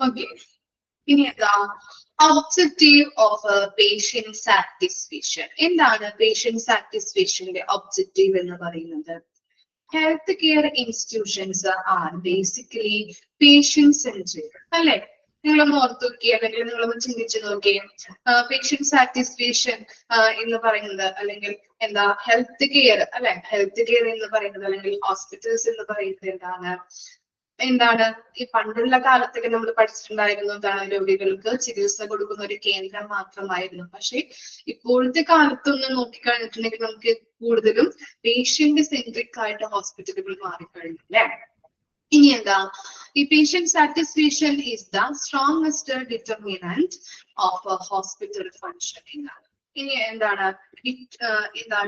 Okay. ഇനി എന്താ ഒബ്ജക്റ്റീവ് ഓഫ് പേഷ്യന്റ് സാറ്റിസ്ഫാക്ഷൻ. എന്താണ് പേഷ്യന്റ് സാറ്റിസ്ഫാക്ഷന്റെ ഒബ്ജക്റ്റീവ് എന്ന് പറയുന്നത്? Health care institutions are basically patient centric അല്ലെ? നിങ്ങളൊന്ന് ഓർത്ത് നോക്കി, അല്ലെങ്കിൽ നിങ്ങളൊന്ന് ചിന്തിച്ചു നോക്കിയേ. പേഷ്യന്റ് സാറ്റിസ്ഫാക്ഷൻ എന്ന് പറയുന്നത്, അല്ലെങ്കിൽ എന്താ ഹെൽത്ത് കെയർ അല്ലെ? ഹെൽത്ത് കെയർ എന്ന് പറയുന്നത്, അല്ലെങ്കിൽ ഹോസ്പിറ്റൽസ് എന്ന് പറയുന്നത് എന്താണ്? ഈ പണ്ടുള്ള കാലത്തൊക്കെ നമ്മൾ പഠിച്ചിട്ടുണ്ടായിരുന്നു, എന്താണ് രോഗികൾക്ക് ചികിത്സ കൊടുക്കുന്ന ഒരു കേന്ദ്രം മാത്രമായിരുന്നു. പക്ഷെ ഇപ്പോഴത്തെ കാലത്തൊന്ന് നോക്കിക്കഴിഞ്ഞിട്ടുണ്ടെങ്കിൽ നമുക്ക് കൂടുതലും പേഷ്യന്റ് സെൻട്രിക് ആയിട്ട് ഹോസ്പിറ്റലുകൾ മാറിക്കഴിഞ്ഞു അല്ലെ? ഇനി എന്താ? ഈ patient satisfaction is the strongest determinant of hospital functioning ആണ്. ഇനി എന്താണ്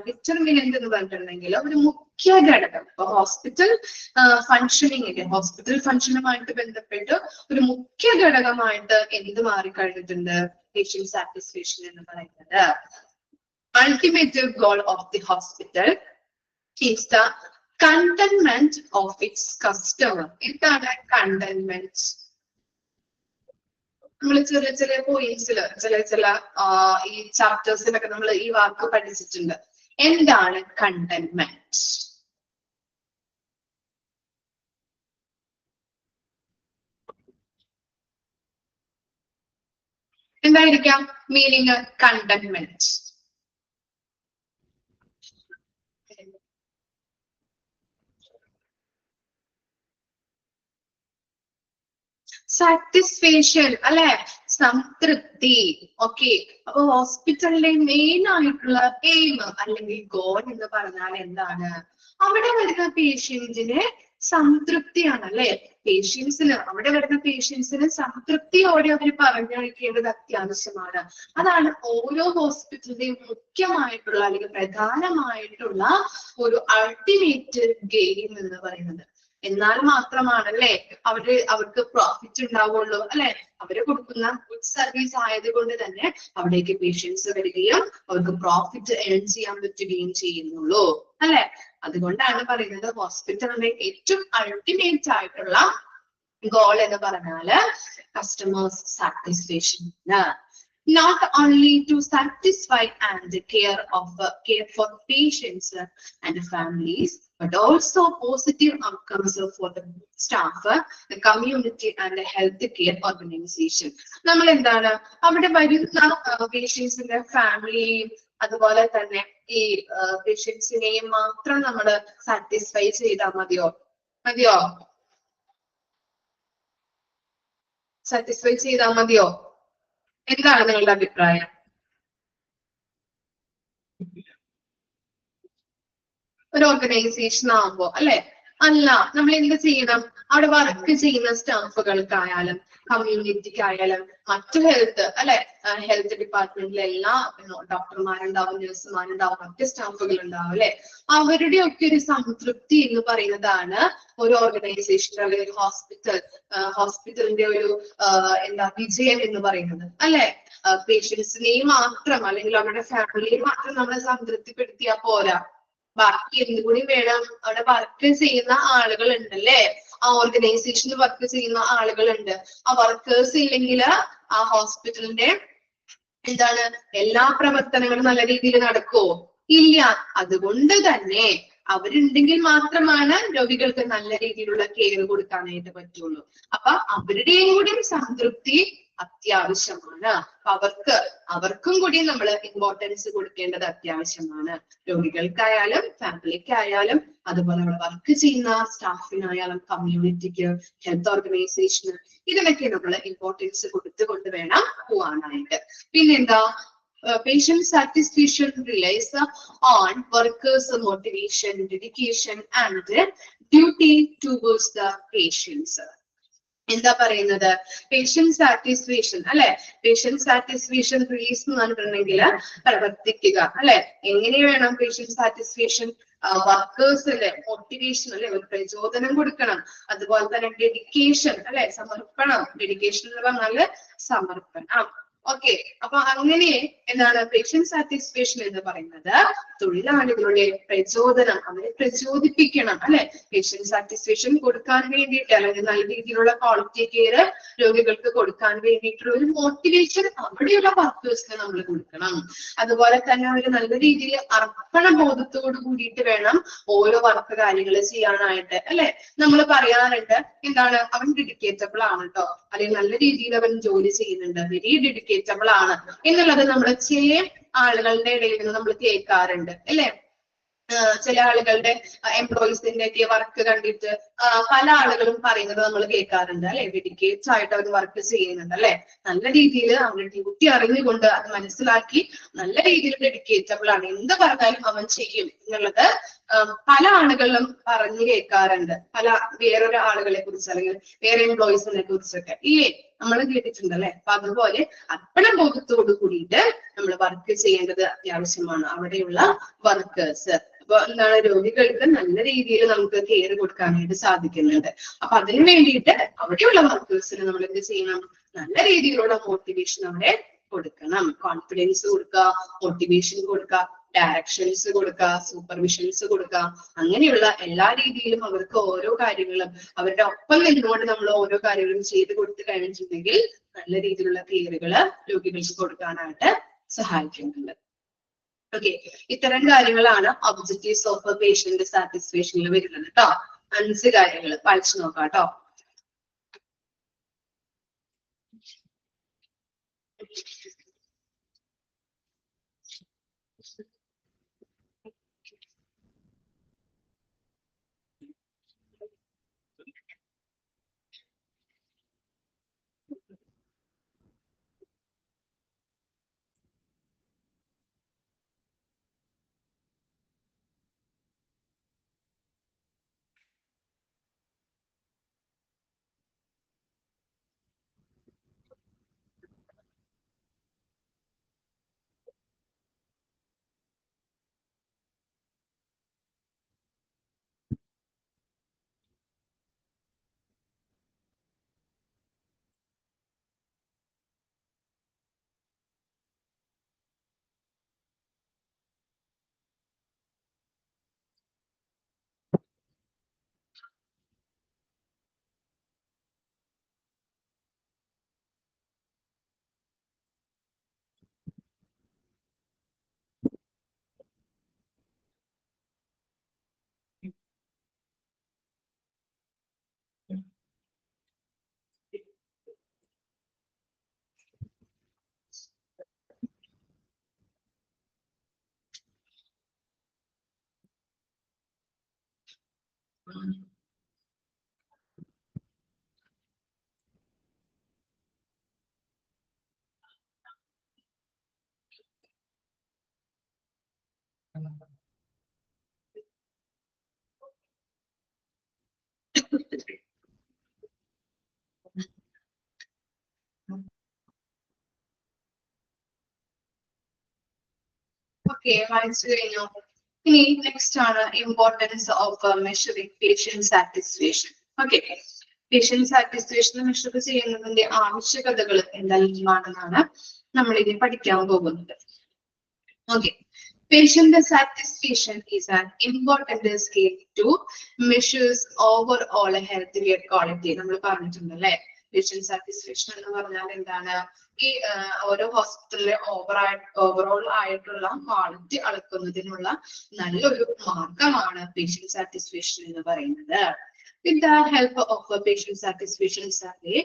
ഡിറ്റർമിനന്റ് എന്ന് പറഞ്ഞിട്ടുണ്ടെങ്കിൽ ഒരു മുഖ്യ ഘടകം. ഇപ്പൊ ഹോസ്പിറ്റൽ ഫങ്ഷനിങ്ങിന്റെ, ഹോസ്പിറ്റൽ ഫങ്ഷനുമായിട്ട് ബന്ധപ്പെട്ട് ഒരു മുഖ്യ ഘടകമായിട്ട് എന്ത് മാറിക്കഴിഞ്ഞിട്ടുണ്ട്? പേഷ്യന്റ് സാറ്റിസ്ഫാക്ഷൻ എന്ന് പറയുന്നത്. Ultimate goal of the hospital is the contentment of its customer. എന്താണ് കണ്ടന്റ്മെന്റ്? നമ്മൾ ചെറിയ പോയിന്റ്സിൽ ചില ഈ ചാപ്റ്റേഴ്സിലൊക്കെ നമ്മൾ ഈ വാക്ക് പഠിച്ചിട്ടുണ്ട്. എന്താണ് കണ്ടന്റ്മെന്റ്? എന്തായിരിക്കാം മീനിങ് കണ്ടന്റ്മെന്റ്? സാറ്റിസ്ഫാക്ഷൻ അല്ലെ? സംതൃപ്തി. ഓക്കെ, അപ്പൊ ഹോസ്പിറ്റലിന്റെ മെയിൻ ആയിട്ടുള്ള എയിം അല്ലെങ്കിൽ ഗോൾ എന്ന് പറഞ്ഞാൽ എന്താണ്? അവിടെ വരുന്ന പേഷ്യന്റിന് സംതൃപ്തിയാണ് അല്ലെ. പേഷ്യൻസിന്, അവിടെ വരുന്ന പേഷ്യൻസിന് സംതൃപ്തിയോടെ അവർ പറഞ്ഞയക്കേണ്ടത് അത്യാവശ്യമാണ്. അതാണ് ഓരോ ഹോസ്പിറ്റലിന്റെയും മുഖ്യമായിട്ടുള്ള അല്ലെങ്കിൽ പ്രധാനമായിട്ടുള്ള ഒരു അൾട്ടിമേറ്റ് ഗെയിം എന്ന് പറയുന്നത്. എന്നാൽ മാത്രമാണല്ലേ അവർക്ക് പ്രോഫിറ്റ് ഉണ്ടാവുള്ളൂ അല്ലെ. അവര് കൊടുക്കുന്ന ഗുഡ് സർവീസ് ആയതുകൊണ്ട് തന്നെ അവിടേക്ക് പേഷ്യൻസ് വരികയും അവർക്ക് പ്രോഫിറ്റ് ഏൺ ചെയ്യാൻ പറ്റുകയും ചെയ്യുന്നുള്ളൂ അല്ലെ. അതുകൊണ്ടാണ് പറയുന്നത് ഹോസ്പിറ്റലിന്റെ ഏറ്റവും അൾട്ടിമേറ്റ് ആയിട്ടുള്ള ഗോൾ എന്ന് പറഞ്ഞാല് customers satisfaction. Not only to satisfy and care for patients and families, but also positive outcomes for the staff, the community and the healthcare organization. നമ്മൾ എന്താണ് അവിടെ വരുന്ന പേഷ്യൻസിന്റെ ഫാമിലിയും അതുപോലെ തന്നെ ഈ പേഷ്യൻസിനെയും മാത്രം നമ്മൾ സാറ്റിസ്ഫൈ ചെയ്താൽ മതിയോ? സാറ്റിസ്ഫൈ ചെയ്താൽ മതിയോ? എന്താണ് നിങ്ങളുടെ അഭിപ്രായം? ഒരു ഓർഗനൈസേഷൻ ആകുമ്പോ അല്ലെ, അല്ല നമ്മൾ എന്ത് ചെയ്യണം? അവിടെ വർക്ക് ചെയ്യുന്ന സ്റ്റാഫുകൾക്കായാലും കമ്മ്യൂണിറ്റിക്കായാലും മറ്റു ഹെൽത്ത് ഡിപ്പാർട്ട്മെന്റിലെ എല്ലാ ഡോക്ടർമാരുണ്ടാവും, നഴ്സുമാരുണ്ടാവും, മറ്റ് സ്റ്റാഫുകൾ ഉണ്ടാവും അല്ലെ. അവരുടെ ഒക്കെ ഒരു സംതൃപ്തി എന്ന് പറയുന്നതാണ് ഒരു ഓർഗനൈസേഷൻ അല്ലെങ്കിൽ ഹോസ്പിറ്റലിന്റെ ഒരു വിജയം എന്ന് പറയുന്നത് അല്ലെ. പേഷ്യൻസിനെയും മാത്രം അല്ലെങ്കിൽ അവരുടെ ഫാമിലിയെ മാത്രം നമ്മളെ സംതൃപ്തിപ്പെടുത്തിയാൽ പോരാ, ബാക്കി എന്തുകൂടി വേണം? അവിടെ വർക്ക് ചെയ്യുന്ന ആളുകൾ ഉണ്ടല്ലേ, ആ ഓർഗനൈസേഷനിൽ വർക്ക് ചെയ്യുന്ന ആളുകളുണ്ട്. ആ വർക്കേഴ്സ് ഇല്ലെങ്കിൽ ആ ഹോസ്പിറ്റലിന്റെ എല്ലാ പ്രവർത്തനങ്ങളും നല്ല രീതിയിൽ നടക്കുമോ? ഇല്ല. അതുകൊണ്ട് തന്നെ അവരുണ്ടെങ്കിൽ മാത്രമാണ് രോഗികൾക്ക് നല്ല രീതിയിലുള്ള കെയർ കൊടുക്കാനായിട്ട് പറ്റുള്ളൂ. അപ്പൊ അവരുടെയും കൂടി സംതൃപ്തി അത്യാവശ്യമാണ്. അവർക്കും കൂടി നമ്മൾ ഇമ്പോർട്ടൻസ് കൊടുക്കേണ്ടത് അത്യാവശ്യമാണ്. രോഗികൾക്കായാലും ഫാമിലിക്കായാലും അതുപോലെ നമ്മൾ വർക്ക് ചെയ്യുന്ന സ്റ്റാഫിനായാലും കമ്മ്യൂണിറ്റിക്ക്, ഹെൽത്ത് ഓർഗനൈസേഷന്, ഇതിനൊക്കെ നമ്മൾ ഇമ്പോർട്ടൻസ് കൊടുത്തുകൊണ്ട് വേണം പോവാനായിട്ട്. പിന്നെന്താ? Patient satisfaction relies on workers' motivation, dedication, and duty towards the patients. എന്താ പറയുന്നത്? പേഷ്യന്റ് സാറ്റിസ്ഫാക്ഷൻ അല്ലെ. പേഷ്യന്റ് സാറ്റിസ്ഫാക്ഷൻ റിലീസ് എന്ന് പറഞ്ഞിട്ടുണ്ടെങ്കിൽ പ്രവർത്തിക്കുക അല്ലെ. എങ്ങനെ വേണം പേഷ്യന്റ് സാറ്റിസ്ഫാക്ഷൻ? വർക്കേഴ്സിന്റെ മോട്ടിവേഷൻ അല്ലെ, ഒരു പ്രചോദനം കൊടുക്കണം. അതുപോലെ തന്നെ ഡെഡിക്കേഷൻ അല്ലെ, സമർപ്പണം. ഡെഡിക്കേഷൻ എന്ന് പറഞ്ഞാല് സമർപ്പണം. ഓക്കെ, അപ്പൊ അങ്ങനെ എന്താണ് പേഷ്യന്റ് സാറ്റിസ്ഫാക്ഷൻ എന്ന് പറയുന്നത്? തൊഴിലാളികളുടെ പ്രചോദനം, അവരെ പ്രചോദിപ്പിക്കണം അല്ലെ. പേഷ്യന്റ് സാറ്റിസ്ഫാക്ഷൻ കൊടുക്കാൻ വേണ്ടിയിട്ട് അല്ലെങ്കിൽ നല്ല രീതിയിലുള്ള ക്വാളിറ്റി കെയർ രോഗികൾക്ക് കൊടുക്കാൻ വേണ്ടിയിട്ടുള്ള ഒരു മോട്ടിവേഷൻ അവിടെയുള്ള വർക്കേഴ്സിന് നമ്മൾ കൊടുക്കണം. അതുപോലെ തന്നെ അവർ നല്ല രീതിയിൽ അർപ്പണ ബോധത്തോട് കൂടിയിട്ട് വേണം ഓരോ വർക്ക് കാര്യങ്ങൾ ചെയ്യാനായിട്ട് അല്ലെ. നമ്മൾ പറയാറുണ്ട് അവൻ ഡെഡിക്കേറ്റബിൾ ആണ് കേട്ടോ, അല്ലെങ്കിൽ നല്ല രീതിയിൽ അവൻ ജോലി ചെയ്യുന്നുണ്ട്, വെരി ഡെഡിക്കേറ്റബിൾ ആണ് എന്നുള്ളത് നമ്മൾ ചില ആളുകളുടെ ഇടയിൽ നിന്ന് നമ്മൾ കേൾക്കാറുണ്ട് അല്ലെ. ചില ആളുകളുടെ എംപ്ലോയീസിന്റെ ഒക്കെ വർക്ക് കണ്ടിട്ട് പല ആളുകളും പറയുന്നത് നമ്മൾ കേൾക്കാറുണ്ട് അല്ലെ. ഡെഡിക്കേറ്റ് ആയിട്ട് അവർ വർക്ക് ചെയ്യുന്നുണ്ട് അല്ലെ. നല്ല രീതിയിൽ അവരുടെ ഡ്യൂട്ടി അറിഞ്ഞുകൊണ്ട് അത് മനസ്സിലാക്കി നല്ല രീതിയിൽ ഡെഡിക്കേറ്റബിൾ ആണ്, എന്ത് പറഞ്ഞാലും അവൻ ചെയ്യും എന്നുള്ളത് പല ആളുകളിലും പറഞ്ഞു കേൾക്കാറുണ്ട്. വേറൊരു ആളുകളെ കുറിച്ച് അല്ലെങ്കിൽ വേറെ എംപ്ലോയീസിനെ കുറിച്ചൊക്കെ ഇല്ലേ, നമ്മൾ കേട്ടിട്ടുണ്ട് അല്ലെ. അപ്പൊ അതുപോലെ അർപ്പണ ബോധത്തോട് കൂടിയിട്ട് നമ്മൾ വർക്ക് ചെയ്യേണ്ടത് അത്യാവശ്യമാണ് അവിടെയുള്ള വർക്കേഴ്സ്. അപ്പൊ രോഗികൾക്ക് നല്ല രീതിയിൽ നമുക്ക് കെയർ കൊടുക്കാനായിട്ട് സാധിക്കുന്നുണ്ട്. അപ്പൊ അതിനു വേണ്ടിയിട്ട് അവിടെയുള്ള വർക്കേഴ്സിന് നമ്മൾ എന്ത് ചെയ്യണം? നല്ല രീതിയിലുള്ള മോട്ടിവേഷൻ അവിടെ കൊടുക്കണം. കോൺഫിഡൻസ് കൊടുക്കുക, മോട്ടിവേഷൻ കൊടുക്കുക, ഡയറക്ഷൻസ് കൊടുക്കുക, സൂപ്പർവിഷൻസ് കൊടുക്കുക. അങ്ങനെയുള്ള എല്ലാ രീതിയിലും അവർക്ക് ഓരോ കാര്യങ്ങളും അവരുടെ ഒപ്പം നിന്നുകൊണ്ട് നമ്മൾ ഓരോ കാര്യങ്ങളും ചെയ്ത് കൊടുത്തു കഴിഞ്ഞിട്ടുണ്ടെങ്കിൽ നല്ല രീതിയിലുള്ള കെയറുകള് രോഗികൾക്ക് കൊടുക്കാനായിട്ട് സഹായിക്കുന്നുണ്ട്. ഓക്കെ, ഇത്തരം കാര്യങ്ങളാണ് ഒബ്ജക്റ്റീവ്സ് ഓഫ് പേഷ്യന്റ് സാറ്റിസ്ഫാക്ഷനിൽ വരുന്നത് കേട്ടോ. 5 കാര്യങ്ങൾ പഠിച്ചു നോക്കാം കേട്ടോ. ഓക്കെ, വായിച്ചു കഴിഞ്ഞു. ഇനി നെക്സ്റ്റ് ആണ് importance of measuring patient satisfaction. Okay, patient satisfaction measure ചെയ്യുന്നതിന്റെ ആവശ്യകതകൾ എന്തെല്ലാമാണെന്നാണ് നമ്മൾ ഇനി പഠിക്കാൻ പോകുന്നത്. Okay, patient satisfaction is an important scale to measures overall healthcare quality. നമ്മൾ പറഞ്ഞിട്ടുണ്ട് അല്ലെ, പേഷ്യന്റ് സാറ്റിസ്ഫാക്ഷൻ എന്ന് പറഞ്ഞാൽ എന്താണ്? ഈ ഓരോ ഹോസ്പിറ്റലിലെ ഓവറോൾ ആയിട്ടുള്ള ക്വാളിറ്റി അളക്കുന്നതിനുള്ള നല്ലൊരു മാർഗമാണ് പേഷ്യന്റ് സാറ്റിസ്ഫാക്ഷൻ എന്ന് പറയുന്നത്. With the help of a patient satisfaction survey,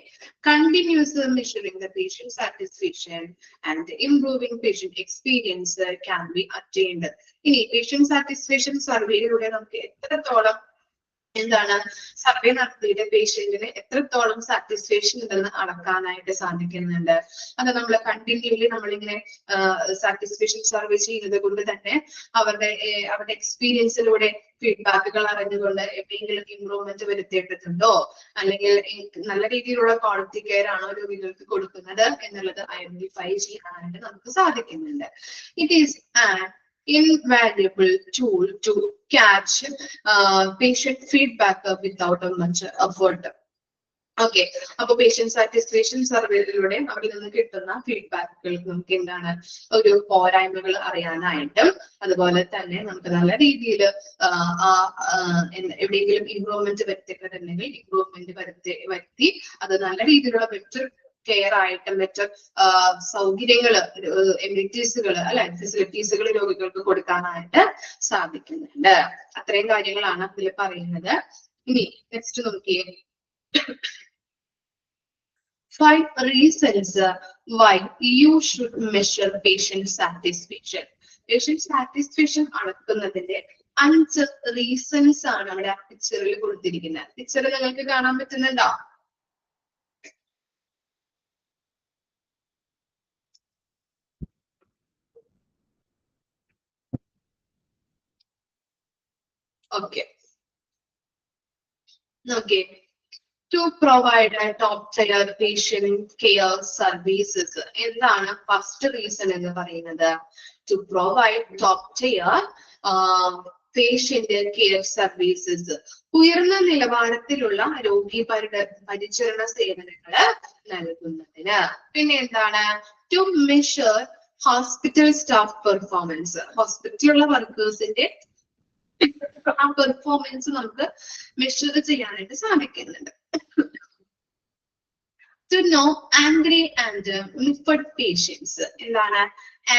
continuous measuring the patient satisfaction and improving patient experience can be attained. ഇനി patient satisfaction സർവേയിലൂടെ നമുക്ക് എത്രത്തോളം എന്താണ് സർവേ നടത്തിയിട്ട് പേഷ്യന്റിന് എത്രത്തോളം സാറ്റിസ്ഫാക്ഷൻ ഉണ്ടെന്ന് അളക്കാനായിട്ട് സാധിക്കുന്നുണ്ട്. അത് നമ്മൾ കണ്ടിന്യൂലി നമ്മളിങ്ങനെ സാറ്റിസ്ഫാക്ഷൻ സർവേ ചെയ്യുന്നത് കൊണ്ട് തന്നെ അവരുടെ എക്സ്പീരിയൻസിലൂടെ ഫീഡ്ബാക്കുകൾ അറിഞ്ഞുകൊണ്ട് എവിടെയെങ്കിലും ഇംപ്രൂവ്മെന്റ് വരുത്തിയിട്ടുണ്ടോ, അല്ലെങ്കിൽ നല്ല രീതിയിലുള്ള ക്വാളിറ്റി കെയർ ആണോ രോഗികൾക്ക് കൊടുക്കുന്നത് എന്നുള്ളത് ഐഡന്റിഫൈ ചെയ്യാനായിട്ട് നമുക്ക് സാധിക്കുന്നുണ്ട്. It is invaluable tool to catch patient feedback without much effort. Okay, അപ്പൊ പേഷ്യന്റ് സാറ്റിസ്ഫാക്ഷൻ സർവേയിലൂടെ അവിടെ നിന്ന് കിട്ടുന്ന ഫീഡ്ബാക്കുകൾ നമുക്ക് എന്താണ് ഒരു പോരായ്മകൾ അറിയാനായിട്ടും അതുപോലെ തന്നെ നമുക്ക് നല്ല രീതിയിൽ എവിടെയെങ്കിലും ഇംപ്രൂവ്മെന്റ് വരുത്തിയിട്ടുണ്ടെങ്കിൽ ഇംപ്രൂവ്മെന്റ് വരുത്തി അത് നല്ല രീതിയിലുള്ള ബെറ്റർ കെയർ ആയിട്ട് ബെറ്റർ സൗകര്യങ്ങള് എമിനിറ്റീസുകൾ അല്ലെ ഫെസിലിറ്റീസുകൾ രോഗികൾക്ക് കൊടുക്കാനായിട്ട് സാധിക്കുന്നുണ്ട്. അത്രയും കാര്യങ്ങളാണ് ഇതിൽ പറയുന്നത്. ഇനി നെക്സ്റ്റ് നോക്കിയേ, 5 reasons why you should measure patient satisfaction. Patient satisfaction അളക്കുന്നതിന്റെ 5 റീസൺസ് ആണ് അവിടെ ആ പിക്ചറിൽ കൊടുത്തിരിക്കുന്നത്. പിക്ചർ നിങ്ങൾക്ക് കാണാൻ പറ്റുന്നുണ്ടോ? Okay. Okay. To provide a top-tier patient care services. എന്താണ് ഫസ്റ്റ് റീസൺ എന്ന് പറയുന്നത്? To provide top-tier patient care services. ഉയർന്ന നിലവാരത്തിലുള്ള രോഗി പരിചരണ സേവനങ്ങൾ നൽകുന്നതിന്. പിന്നെ എന്താണ്? To measure hospital staff performance. ഹോസ്പിറ്റലിലുള്ള വർക്കേഴ്സിന്റെ ആ പെർഫോമൻസ് നമുക്ക് മെഷർ ചെയ്യാനായിട്ട് സാധിക്കുന്നുണ്ട്. To know angry and miffed patients. എന്താണ്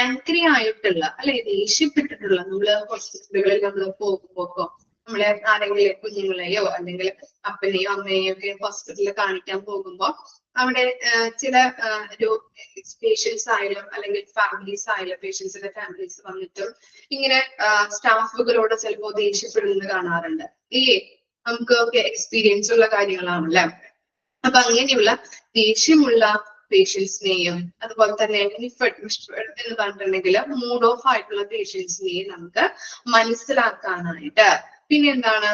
ആംഗ്രി ആയിട്ടുള്ള അല്ലെ ദേഷ്യപ്പെട്ടിട്ടുള്ള നമ്മള് ഹോസ്പിറ്റലുകളിൽ നമ്മൾ പോകുമ്പോ നമ്മളെ ആരെങ്കിലും കുഞ്ഞുങ്ങളെയോ അല്ലെങ്കിൽ അപ്പനെയോ അമ്മയെയോ ഒക്കെ ഹോസ്പിറ്റലിൽ കാണിക്കാൻ പോകുമ്പോ അവിടെ ചില പേഷ്യൻസ് ആയാലും അല്ലെങ്കിൽ ഫാമിലീസ് ആയാലും പേഷ്യൻസിന്റെ ഫാമിലീസ് വന്നിട്ടും ഇങ്ങനെ സ്റ്റാഫുകളോട് ചിലപ്പോ ദേഷ്യപ്പെടുന്നത് കാണാറുണ്ട്. ഇല്ലേ, നമുക്ക് ഒക്കെ എക്സ്പീരിയൻസ് ഉള്ള കാര്യങ്ങളാണല്ലേ. അപ്പൊ അങ്ങനെയുള്ള ദേഷ്യമുള്ള പേഷ്യൻസിനെയും അതുപോലെ തന്നെ എന്ന് പറഞ്ഞിട്ടുണ്ടെങ്കിൽ മൂഡ് ഓഫ് ആയിട്ടുള്ള പേഷ്യൻസിനെയും നമുക്ക് മനസ്സിലാക്കാനായിട്ട് പിന്നെ എന്താണ്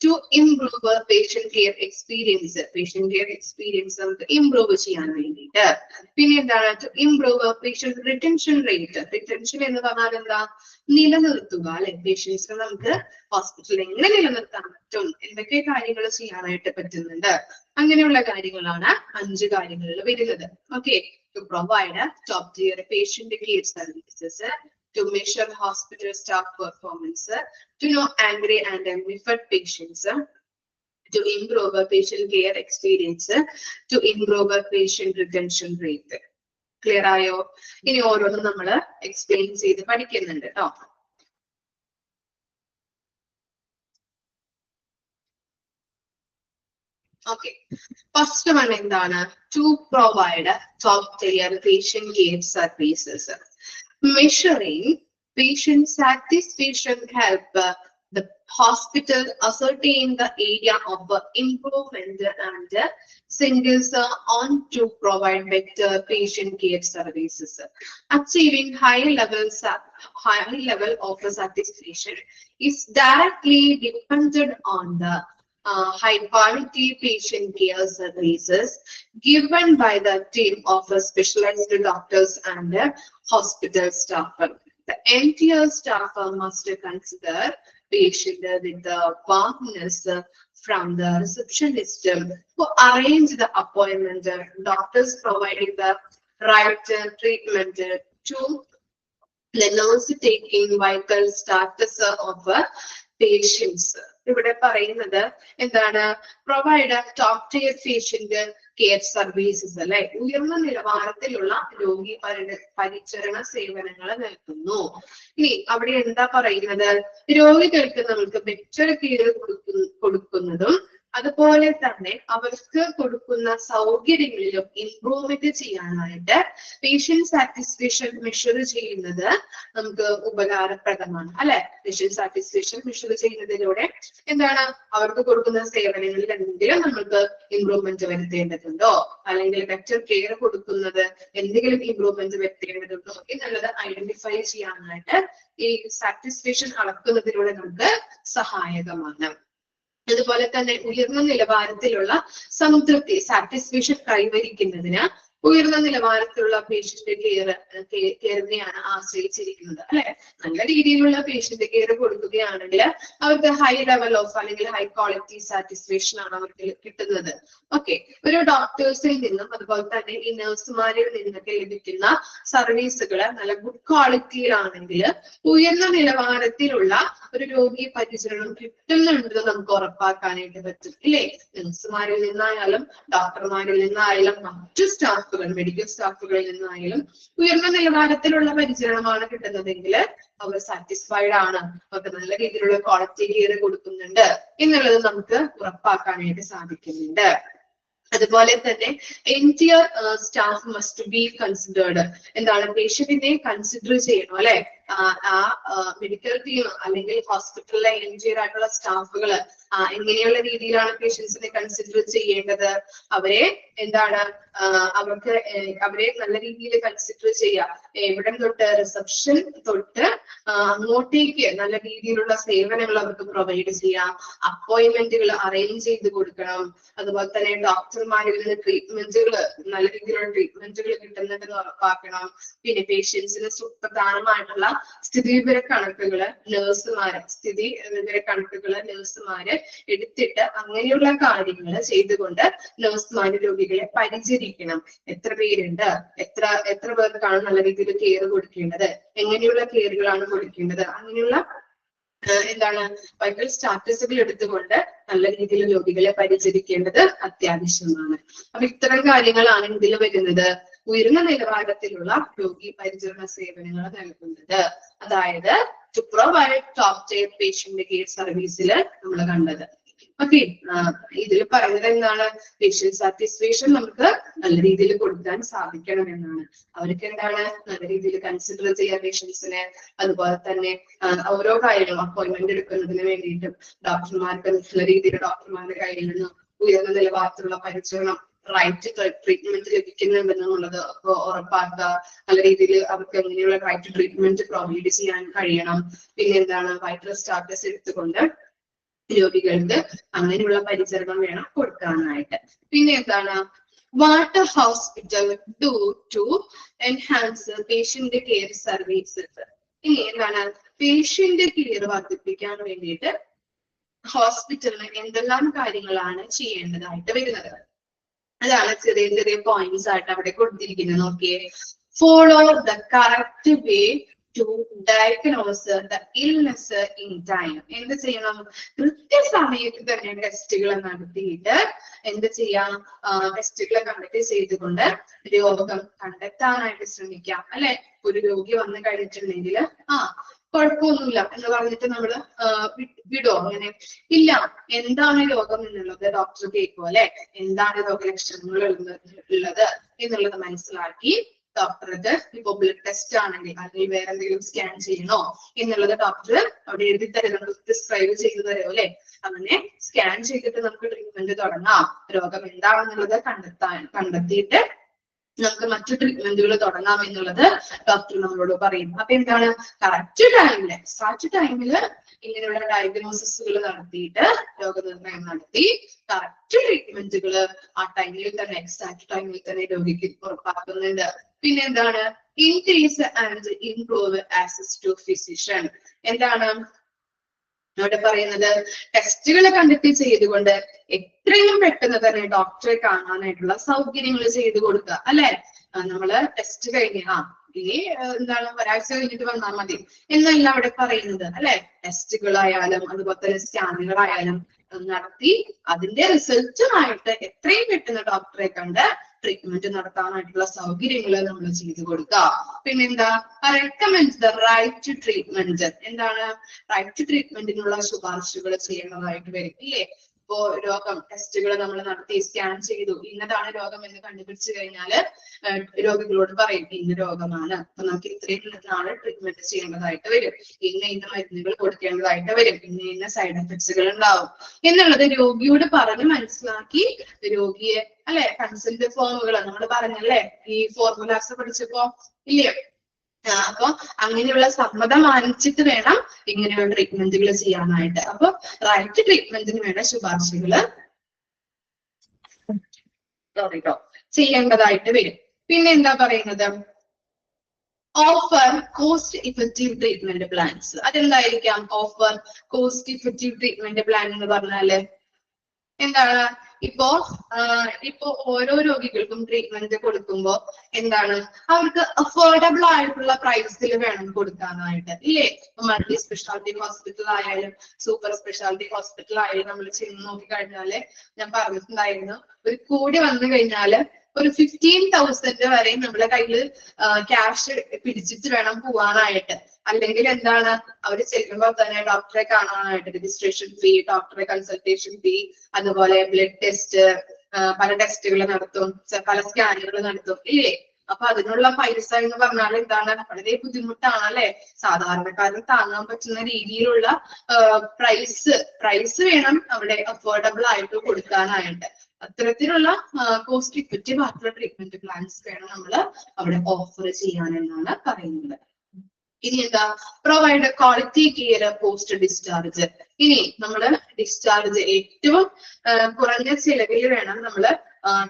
to improve patient care experience. Patient care experience നമുക്ക് improve ചെയ്യാൻ വേണ്ടിയിട്ട് പിന്നെ എന്താണ് to improve patient retention rate. Retention എന്ന് പറഞ്ഞാൽ എന്താ? നിലനിർത്തുക അല്ലെ. പേഷ്യൻസിനെ നമുക്ക് ഹോസ്പിറ്റലിൽ എങ്ങനെ നിലനിർത്താൻ പറ്റും, എന്തൊക്കെ കാര്യങ്ങൾ ചെയ്യാനായിട്ട് പറ്റുന്നുണ്ട്, അങ്ങനെയുള്ള കാര്യങ്ങളാണ് 5 കാര്യങ്ങളിൽ വരുന്നത്. Okay, to provide top tier patient care services, to measure hospital staff performance, to know angry and miffed patients, to improve patient care experience, to improve patient retention rate. Clear ആയോ? ഇനി ഓരോന്നും നമ്മൾ എക്സ്പ്ലെയിൻ ചെയ്ത് പഠിക്കുന്നുണ്ട് കേട്ടോ. Okay, first one എന്താണ്? To provide top tier patient care services. Measuring patient satisfaction help the hospital ascertain the area of improvement and centers on to provide better patient care services. Achieving high level of satisfaction is directly dependent on the high quality patient care services given by the team of specialized doctors and hospital staff. The entire staff must consider patient with the warmness from the receptionist who arrange the appointment, doctors providing the right treatment to the nurse taking vital status of patients. ഇവിടെ പറയുന്നത് എന്താണ്? Provide top tear patient care services അല്ലെ, ഉയർന്ന നിലവാരത്തിലുള്ള രോഗി പരിചരണ സേവനങ്ങൾ നൽകുന്നു. ഇനി അവിടെ എന്താ പറയുന്നത്? രോഗികൾക്ക് നമുക്ക് ബെറ്റർ കെയർ കൊടുക്കുന്നതും അതുപോലെ തന്നെ അവർക്ക് കൊടുക്കുന്ന സൗകര്യങ്ങളിലും ഇംപ്രൂവ്മെന്റ് ചെയ്യാനായിട്ട് പേഷ്യന്റ് സാറ്റിസ്ഫാക്ഷൻ മെഷർ ചെയ്യുന്നത് നമുക്ക് ഉപകാരപ്രദമാണ് അല്ലെ. പേഷ്യന്റ് സാറ്റിസ്ഫാക്ഷൻ മെഷർ ചെയ്യുന്നതിലൂടെ എന്താണ്? അവർക്ക് കൊടുക്കുന്ന സേവനങ്ങളിൽ എന്തെങ്കിലും നമുക്ക് ഇംപ്രൂവ്മെന്റ് വരുത്തേണ്ടതുണ്ടോ, അല്ലെങ്കിൽ ബെറ്റർ കെയർ കൊടുക്കുന്നത് എന്തെങ്കിലും ഇംപ്രൂവ്മെന്റ് വരുത്തേണ്ടതുണ്ടോ എന്നുള്ളത് ഐഡന്റിഫൈ ചെയ്യാനായിട്ട് ഈ സാറ്റിസ്ഫാക്ഷൻ അളക്കുന്നതിലൂടെ നമുക്ക് സഹായകമാണ്. അതുപോലെ തന്നെ ഉയർന്ന നിലവാരത്തിലുള്ള സംതൃപ്തി സാറ്റിസ്ഫാക്ഷൻ കൈവരിക്കുന്നതിന് ഉയർന്ന നിലവാരത്തിലുള്ള പേഷ്യന്റ് കെയറിനെയാണ് ആശ്രയിച്ചിരിക്കുന്നത് അല്ലെ. നല്ല രീതിയിലുള്ള പേഷ്യന്റ് കെയർ കൊടുക്കുകയാണെങ്കിൽ അവർക്ക് ഹൈ ലെവൽ ഓഫ് അല്ലെങ്കിൽ ഹൈ ക്വാളിറ്റി സാറ്റിസ്ഫാക്ഷൻ ആണ് അവർക്ക് കിട്ടുന്നത്. ഓക്കെ, ഒരു ഡോക്ടേഴ്സിൽ നിന്നും അതുപോലെ തന്നെ ഈ നഴ്സുമാരിൽ നിന്നൊക്കെ ലഭിക്കുന്ന സർവീസുകൾ നല്ല ഗുഡ് ക്വാളിറ്റിയിലാണെങ്കിൽ ഉയർന്ന നിലവാരത്തിലുള്ള ഒരു രോഗി പരിചരണം കിട്ടുന്നുണ്ടെന്ന് നമുക്ക് ഉറപ്പാക്കാനായിട്ട് പറ്റും ഇല്ലേ. നഴ്സുമാരിൽ നിന്നായാലും ഡോക്ടർമാരിൽ നിന്നായാലും മറ്റു സ്റ്റാഫ് മെഡിക്കൽ സ്റ്റാഫുകളിൽ നിന്നായാലും ഉയർന്ന നിലവാരത്തിലുള്ള പരിചരണമാണ് കിട്ടുന്നതെങ്കിൽ അവർ സാറ്റിസ്ഫൈഡ് ആണ്, അവർക്ക് നല്ല രീതിയിലുള്ള ക്വാളിറ്റി കെയർ കൊടുക്കുന്നുണ്ട് എന്നുള്ളത് നമുക്ക് ഉറപ്പാക്കാനായിട്ട് സാധിക്കുന്നുണ്ട്. അതുപോലെ തന്നെ entire staff must be considered. എന്താണ്? പേഷ്യന്റിനെ കൺസിഡർ ചെയ്യണം അല്ലെ. ആ മെഡിക്കൽ ടീം അല്ലെങ്കിൽ ഹോസ്പിറ്റലിലെ എൻജിയർ ആയിട്ടുള്ള സ്റ്റാഫുകൾ എങ്ങനെയുള്ള രീതിയിലാണ് പേഷ്യൻസിനെ കൺസിഡർ ചെയ്യേണ്ടത്? അവരെ എന്താണ്? അവരെ നല്ല രീതിയിൽ കൺസിഡർ ചെയ്യുക. എവിടെ തൊട്ട്? റിസപ്ഷൻ തൊട്ട് അങ്ങോട്ടേക്ക് നല്ല രീതിയിലുള്ള സേവനങ്ങൾ അവർക്ക് പ്രൊവൈഡ് ചെയ്യാം. അപ്പോയിന്റ്മെന്റുകൾ അറേഞ്ച് ചെയ്ത് കൊടുക്കണം. അതുപോലെ തന്നെ ഡോക്ടർമാരിൽ നിന്ന് ട്രീറ്റ്മെന്റുകൾ നല്ല രീതിയിലുള്ള ട്രീറ്റ്മെന്റുകൾ കിട്ടുന്നുണ്ടെന്ന് ഉറപ്പാക്കണം. പിന്നെ പേഷ്യൻസിന് സുപ്രധാനമായിട്ടുള്ള സ്ഥിതിവിവര കണക്കുകള് നഴ്സുമാര് എടുത്തിട്ട് അങ്ങനെയുള്ള കാര്യങ്ങൾ ചെയ്തുകൊണ്ട് നഴ്സുമാര് രോഗികളെ പരിചരിക്കണം. എത്ര പേരുണ്ട്, എത്ര പേർക്കാണ് നല്ല രീതിയിൽ കെയർ കൊടുക്കേണ്ടത്, എങ്ങനെയുള്ള കെയറുകളാണ് കൊടുക്കേണ്ടത്, അങ്ങനെയുള്ള എന്താണ് വൈറ്റൽ സ്റ്റാറ്റസുകൾ എടുത്തുകൊണ്ട് നല്ല രീതിയിൽ രോഗികളെ പരിചരിക്കേണ്ടത് അത്യാവശ്യമാണ്. അപ്പൊ ഇത്തരം കാര്യങ്ങളാണ് ഇതിൽ വരുന്നത്. ഉയർന്ന നിലവാരത്തിലുള്ള രോഗി പരിചരണ സേവനങ്ങൾ നൽകുന്നത്, അതായത് to provide top tier patient care സർവീസിൽ നമ്മൾ കണ്ടത്. ഓക്കെ, ഇതിൽ പറയുന്നത് എന്താണ്? പേഷ്യന്റ് സാറ്റിസ്ഫാക്ഷൻ നമുക്ക് നല്ല രീതിയിൽ കൊടുക്കാൻ സാധിക്കണം എന്നാണ്. അവർക്ക് എന്താണ്? നല്ല രീതിയിൽ കൺസിഡർ ചെയ്യാൻ പേഷ്യൻസിനെ. അതുപോലെ തന്നെ ഓരോ കാര്യങ്ങളും അപ്പോയിന്റ്മെന്റ് എടുക്കുന്നതിന് വേണ്ടിയിട്ടും ഡോക്ടർമാർക്ക് നല്ല രീതിയിൽ ഡോക്ടർമാരുടെ കയ്യിൽ നിന്ന് ഉയർന്ന നിലവാരത്തിലുള്ള പരിചരണം, റൈറ്റ് ട്രീറ്റ്മെന്റ് ലഭിക്കുന്നുണ്ടെന്നുള്ളത് ഉറപ്പാക്കുക. നല്ല രീതിയിൽ അവർക്ക് എങ്ങനെയുള്ള റൈറ്റ് ട്രീറ്റ്മെന്റ് പ്രൊവൈഡ് ചെയ്യാൻ കഴിയണം. പിന്നെ എന്താണ്? വൈറ്റൽ സ്റ്റാറ്റസ് എടുത്തുകൊണ്ട് രോഗികൾക്ക് അങ്ങനെയുള്ള പരിചരണം വേണം കൊടുക്കാനായിട്ട്. പിന്നെ എന്താണ്? What hospital do to enhance patient care services. ഇനി എന്താണ്? പേഷ്യന്റ് കെയർ വർദ്ധിപ്പിക്കാൻ വേണ്ടിയിട്ട് ഹോസ്പിറ്റലിന് എന്തെല്ലാം കാര്യങ്ങളാണ് ചെയ്യേണ്ടതായിട്ട് വരുന്നത്? അതാണ് ചെറിയ ചെറിയ പോയിന്റ്സ് ആയിട്ട് അവിടെ കൊടുത്തിരിക്കുന്നത്. നോക്കിയേ. Follow the correct way to diagnose the illness in time. എന്ത് ചെയ്യണം? കൃത്യസമയത്ത് തന്നെ ടെസ്റ്റുകൾ നടത്തിയിട്ട് എന്ത് ചെയ്യാം? ടെസ്റ്റുകൾ കണ്ടക്ട് ചെയ്തുകൊണ്ട് രോഗം കണ്ടെത്താനായിട്ട് ശ്രമിക്കാം അല്ലെ. ഒരു രോഗി വന്നു കഴിഞ്ഞിട്ടുണ്ടെങ്കിൽ കുഴപ്പമൊന്നുമില്ല എന്ന് പറഞ്ഞിട്ട് നമ്മള് വിടോ? അങ്ങനെ ഇല്ല. എന്താണ് രോഗം എന്നുള്ളത് ഡോക്ടർ കേൾക്കും അല്ലെ. എന്താണ് രോഗലക്ഷണങ്ങൾ ഉള്ളത് എന്നുള്ളത് മനസ്സിലാക്കി ഡോക്ടർക്ക് ഇപ്പൊ ബ്ലഡ് ടെസ്റ്റ് ആണെങ്കിൽ അല്ലെങ്കിൽ വേറെ എന്തെങ്കിലും സ്കാൻ ചെയ്യണോ എന്നുള്ളത് ഡോക്ടർ അവിടെ എഴുതി തരും, നമ്മൾ പ്രിസ്ക്രൈബ് ചെയ്തു തരും അല്ലെ. അങ്ങനെ സ്കാൻ ചെയ്തിട്ട് നമുക്ക് ട്രീറ്റ്മെന്റ് തുടങ്ങാം. രോഗം എന്താണെന്നുള്ളത് കണ്ടെത്തിയിട്ട് നമുക്ക് മറ്റു ട്രീറ്റ്മെന്റുകൾ തുടങ്ങാം എന്നുള്ളത് ഡോക്ടർ നമ്മളോട് പറയും. അപ്പൊ എന്താണ്? കറക്റ്റ് ടൈമില് എക്സാക്ട് ടൈമില് ഇങ്ങനെയുള്ള ഡയഗ്നോസിസുകൾ നടത്തിയിട്ട് രോഗനിർണയം നടത്തി കറക്റ്റ് ട്രീറ്റ്മെന്റുകൾ ആ ടൈമിൽ തന്നെ എക്സാക്ട് ടൈമിൽ തന്നെ രോഗിക്ക് ഉറപ്പാക്കുന്നുണ്ട് പിന്നെ എന്താണ് increase and improve access to physician. എന്താണ് ഇവിടെ പറയുന്നത്? ടെസ്റ്റുകൾ കണ്ടക്ട് ചെയ്തുകൊണ്ട് എത്രയും പെട്ടെന്ന് തന്നെ ഡോക്ടറെ കാണാനായിട്ടുള്ള സൗകര്യങ്ങൾ ചെയ്തു കൊടുക്കുക അല്ലെ. നമ്മള് ടെസ്റ്റ് കഴിഞ്ഞ് ഇനി എന്താണ് ഒരാഴ്ച കഴിഞ്ഞിട്ട് വന്നാൽ മതി എന്നല്ല അവിടെ പറയുന്നത് അല്ലെ. ടെസ്റ്റുകളായാലും അതുപോലെ തന്നെ സ്കാനുകളായാലും നടത്തി അതിന്റെ റിസൾട്ടുമായിട്ട് എത്രയും പെട്ടെന്ന് ഡോക്ടറെ കണ്ട് ട്രീറ്റ്മെന്റ് നടത്താനായിട്ടുള്ള സൗകര്യങ്ങൾ നമ്മൾ ചെയ്തു കൊടുക്കുക. പിന്നെന്താ റെക്കമെൻഡ് ദ റൈറ്റ് ട്രീറ്റ്മെന്റ്. എന്താണ് റൈറ്റ് ട്രീറ്റ്മെന്റിനുള്ള ശുപാർശകൾ ചെയ്യേണ്ടതായിട്ട് വരും ഇല്ലേ. ഇപ്പോ രോഗം ടെസ്റ്റുകൾ നമ്മൾ നടത്തി സ്കാൻ ചെയ്തു ഇന്നതാണ് രോഗം എന്ന് കണ്ടുപിടിച്ചു കഴിഞ്ഞാല് രോഗികളോട് പറയും ഇന്ന രോഗമാണ്, അപ്പൊ നമുക്ക് ഇത്രയും നാളെ ട്രീറ്റ്മെന്റ് ചെയ്യേണ്ടതായിട്ട് വരും, ഇന്ന മരുന്നുകൾ കൊടുക്കേണ്ടതായിട്ട് വരും, ഇന്ന സൈഡ് എഫക്ട്സുകൾ ഉണ്ടാവും എന്നുള്ളത് രോഗിയോട് പറഞ്ഞ് മനസ്സിലാക്കി രോഗിയെ അല്ലെ കൺസെന്റ് ഫോമുകൾ നമ്മൾ പറഞ്ഞല്ലേ ഈ ഫോർമുലാസ് പഠിച്ചപ്പോ ഇല്ലേ. അപ്പൊ അങ്ങനെയുള്ള സമ്മതം മാനിച്ചിട്ട് വേണം ഇങ്ങനെയുള്ള ട്രീറ്റ്മെന്റുകൾ ചെയ്യാനായിട്ട്. അപ്പൊ റൈറ്റ് ട്രീറ്റ്മെന്റിന് വേണ്ട ശുപാർശകള് ചെയ്യേണ്ടതായിട്ട് വരും. പിന്നെ എന്താ പറയുന്നത്? Offer cost effective treatment plans. അതെന്തായിരിക്കാം offer cost effective treatment plan എന്ന് പറഞ്ഞാല്? എന്താണ് ഇപ്പോ ഓരോ രോഗികൾക്കും ട്രീറ്റ്മെന്റ് കൊടുക്കുമ്പോ എന്താണ് അവർക്ക് അഫോർഡബിൾ ആയിട്ടുള്ള പ്രൈസിൽ വേണം കൊടുക്കാനായിട്ട് ഇല്ലേ. മൾട്ടി സ്പെഷ്യാലിറ്റി ഹോസ്പിറ്റൽ ആയാലും സൂപ്പർ സ്പെഷ്യാലിറ്റി ഹോസ്പിറ്റൽ ആയാലും നമ്മൾ ചെന്ന് നോക്കിക്കഴിഞ്ഞാല് ഞാൻ പറഞ്ഞിട്ടുണ്ടായിരുന്നു ഒരു കൂടി വന്നു കഴിഞ്ഞാല് ഒരു 15,000 വരെ നമ്മുടെ കയ്യിൽ ക്യാഷ് പിടിച്ചിട്ട് വേണം പോവാനായിട്ട്. അല്ലെങ്കിൽ എന്താണ് അവര് ചെല്ലുമ്പോൾ തന്നെ ഡോക്ടറെ കാണാനായിട്ട് രജിസ്ട്രേഷൻ ഫീ, ഡോക്ടറെ കൺസൾട്ടേഷൻ ഫീ, അതുപോലെ ബ്ലഡ് ടെസ്റ്റ്, പല ടെസ്റ്റുകൾ നടത്തും, പല സ്കാനുകൾ നടത്തും ഇല്ലേ. അപ്പൊ അതിനുള്ള പൈസ എന്ന് പറഞ്ഞാൽ എന്താണ് വളരെ ബുദ്ധിമുട്ടാണ് അല്ലെ. സാധാരണക്കാരന് താങ്ങാൻ പറ്റുന്ന രീതിയിലുള്ള പ്രൈസ് വേണം അവിടെ അഫോർഡബിൾ ആയിട്ട് കൊടുക്കാനായിട്ട്. അത്തരത്തിലുള്ള കോസ്റ്റ് ഇഫക്റ്റീവ് ആയിട്ടുള്ള ട്രീറ്റ്മെന്റ് പ്ലാൻസ് വേണം നമ്മൾ അവിടെ ഓഫർ ചെയ്യാനെന്നാണ് പറയുന്നത്. ഇനി എന്താ provide quality care post discharge. ഇനി നമ്മള് ഡിസ്ചാർജ് ഏറ്റവും കുറഞ്ഞ ചിലവിൽ വേണം നമ്മള്